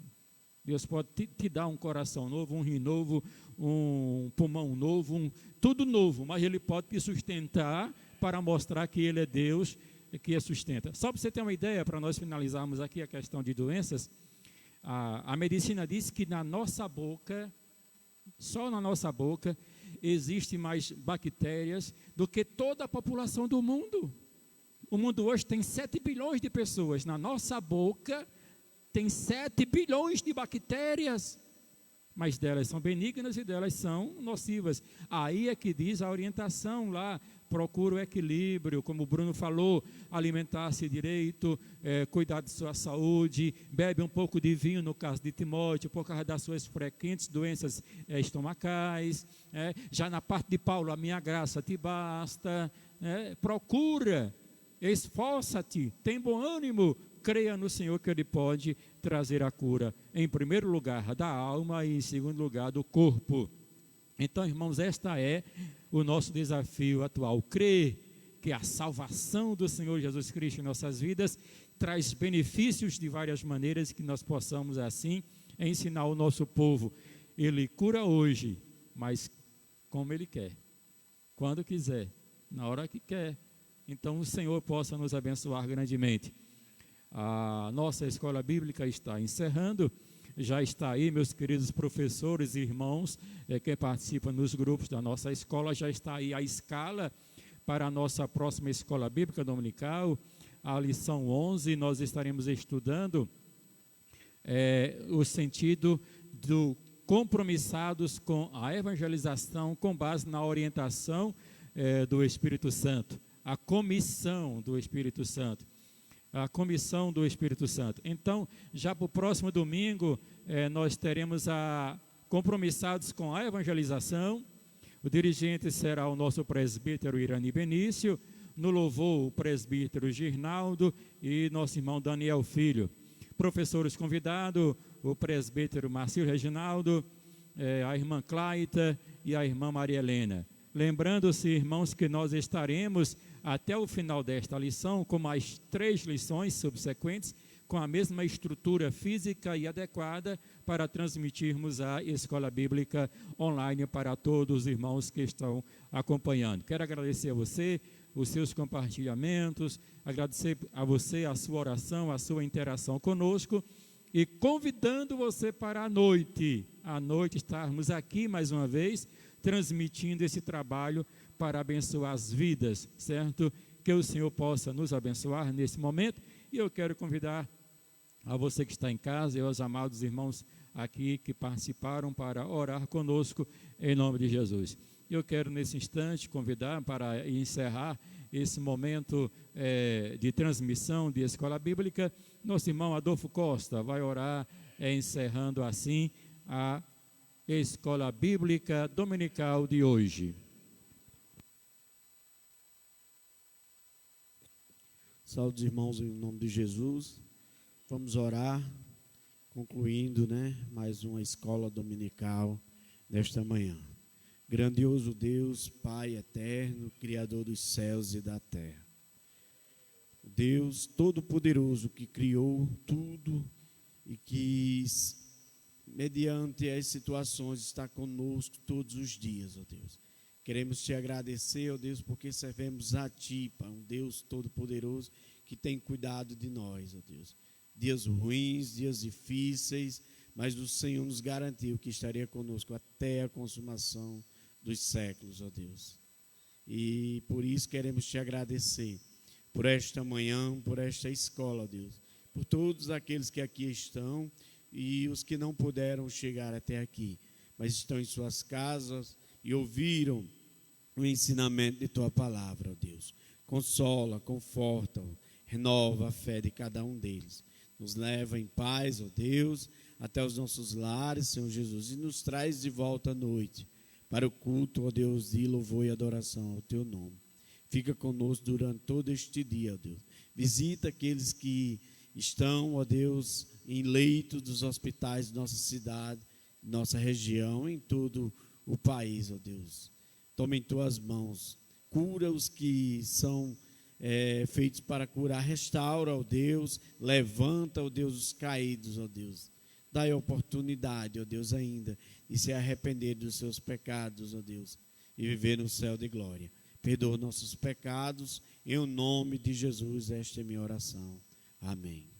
Deus pode te dar um coração novo, um rim novo, um pulmão novo, tudo novo, mas Ele pode te sustentar para mostrar que Ele é Deus que a sustenta. Só para você ter uma ideia, para nós finalizarmos aqui a questão de doenças, a medicina diz que na nossa boca, só na nossa boca, existe mais bactérias do que toda a população do mundo. O mundo hoje tem 7 bilhões de pessoas. Na nossa boca tem 7 bilhões de bactérias, mas delas são benignas e delas são nocivas. Aí é que diz a orientação lá, procura o equilíbrio, como o Bruno falou, alimentar-se direito, cuidar de sua saúde, bebe um pouco de vinho, no caso de Timóteo, por causa das suas frequentes doenças estomacais. Já na parte de Paulo, a minha graça te basta. Procura, esforça-te, tem bom ânimo, creia no Senhor que Ele pode trazer a cura, em primeiro lugar da alma e em segundo lugar do corpo. Então, irmãos, esta é o nosso desafio atual, crer que a salvação do Senhor Jesus Cristo em nossas vidas traz benefícios de várias maneiras, que nós possamos assim ensinar o nosso povo. Ele cura hoje, mas como Ele quer, quando quiser, na hora que quer. Então o Senhor possa nos abençoar grandemente. A nossa escola bíblica está encerrando. Já está aí, meus queridos professores e irmãos, que participam nos grupos da nossa escola, já está aí a escala para a nossa próxima escola bíblica dominical, a lição 11. Nós estaremos estudando o sentido do compromissados com a evangelização com base na orientação do Espírito Santo, a comissão do Espírito Santo. A comissão do Espírito Santo. Então, já para o próximo domingo, nós teremos compromissados com a evangelização. O dirigente será o nosso presbítero Irani Benício, no louvor o presbítero Girnaldo e nosso irmão Daniel Filho. Professores convidados, o presbítero Marcio Reginaldo, a irmã Claita e a irmã Maria Helena. Lembrando-se, irmãos, que nós estaremos até o final desta lição com mais 3 lições subsequentes, com a mesma estrutura física e adequada para transmitirmos a escola bíblica online para todos os irmãos que estão acompanhando. Quero agradecer a você, os seus compartilhamentos, agradecer a você a sua oração, a sua interação conosco e convidando você para à noite estarmos aqui mais uma vez, transmitindo esse trabalho para abençoar as vidas, certo? Que o Senhor possa nos abençoar nesse momento. E eu quero convidar a você que está em casa e aos amados irmãos aqui que participaram para orar conosco em nome de Jesus. Eu quero nesse instante convidar para encerrar esse momento de transmissão de escola bíblica, nosso irmão Adolfo Costa vai orar encerrando assim a escola bíblica dominical de hoje. Saúde, irmãos, em nome de Jesus. Vamos orar, concluindo, mais uma escola dominical nesta manhã. Grandioso Deus, Pai eterno, Criador dos céus e da terra. Deus Todo-Poderoso que criou tudo e que, mediante as situações, está conosco todos os dias, ó Deus. Queremos te agradecer, ó Deus, porque servemos a Ti, Pai, um Deus Todo-Poderoso que tem cuidado de nós, ó Deus. Dias ruins, dias difíceis, mas o Senhor nos garantiu que estaria conosco até a consumação dos séculos, ó Deus. E por isso queremos te agradecer por esta manhã, por esta escola, ó Deus, por todos aqueles que aqui estão e os que não puderam chegar até aqui, mas estão em suas casas e ouviram o ensinamento de Tua palavra, ó Deus. Consola, conforta, renova a fé de cada um deles. Nos leva em paz, ó Deus, até os nossos lares, Senhor Jesus, e nos traz de volta à noite para o culto, ó Deus, de louvor e adoração ao Teu nome. Fica conosco durante todo este dia, ó Deus. Visita aqueles que estão, ó Deus, em leitos dos hospitais de nossa cidade nossa região, em todo o país, ó Deus. Toma em tuas mãos, cura os que são feitos para curar, restaura, ó Deus, levanta, ó Deus, os caídos, ó Deus. Dai oportunidade, ó Deus, ainda de se arrepender dos seus pecados, ó Deus, e viver no céu de glória. Perdoa nossos pecados, em nome de Jesus, esta é minha oração. Amém.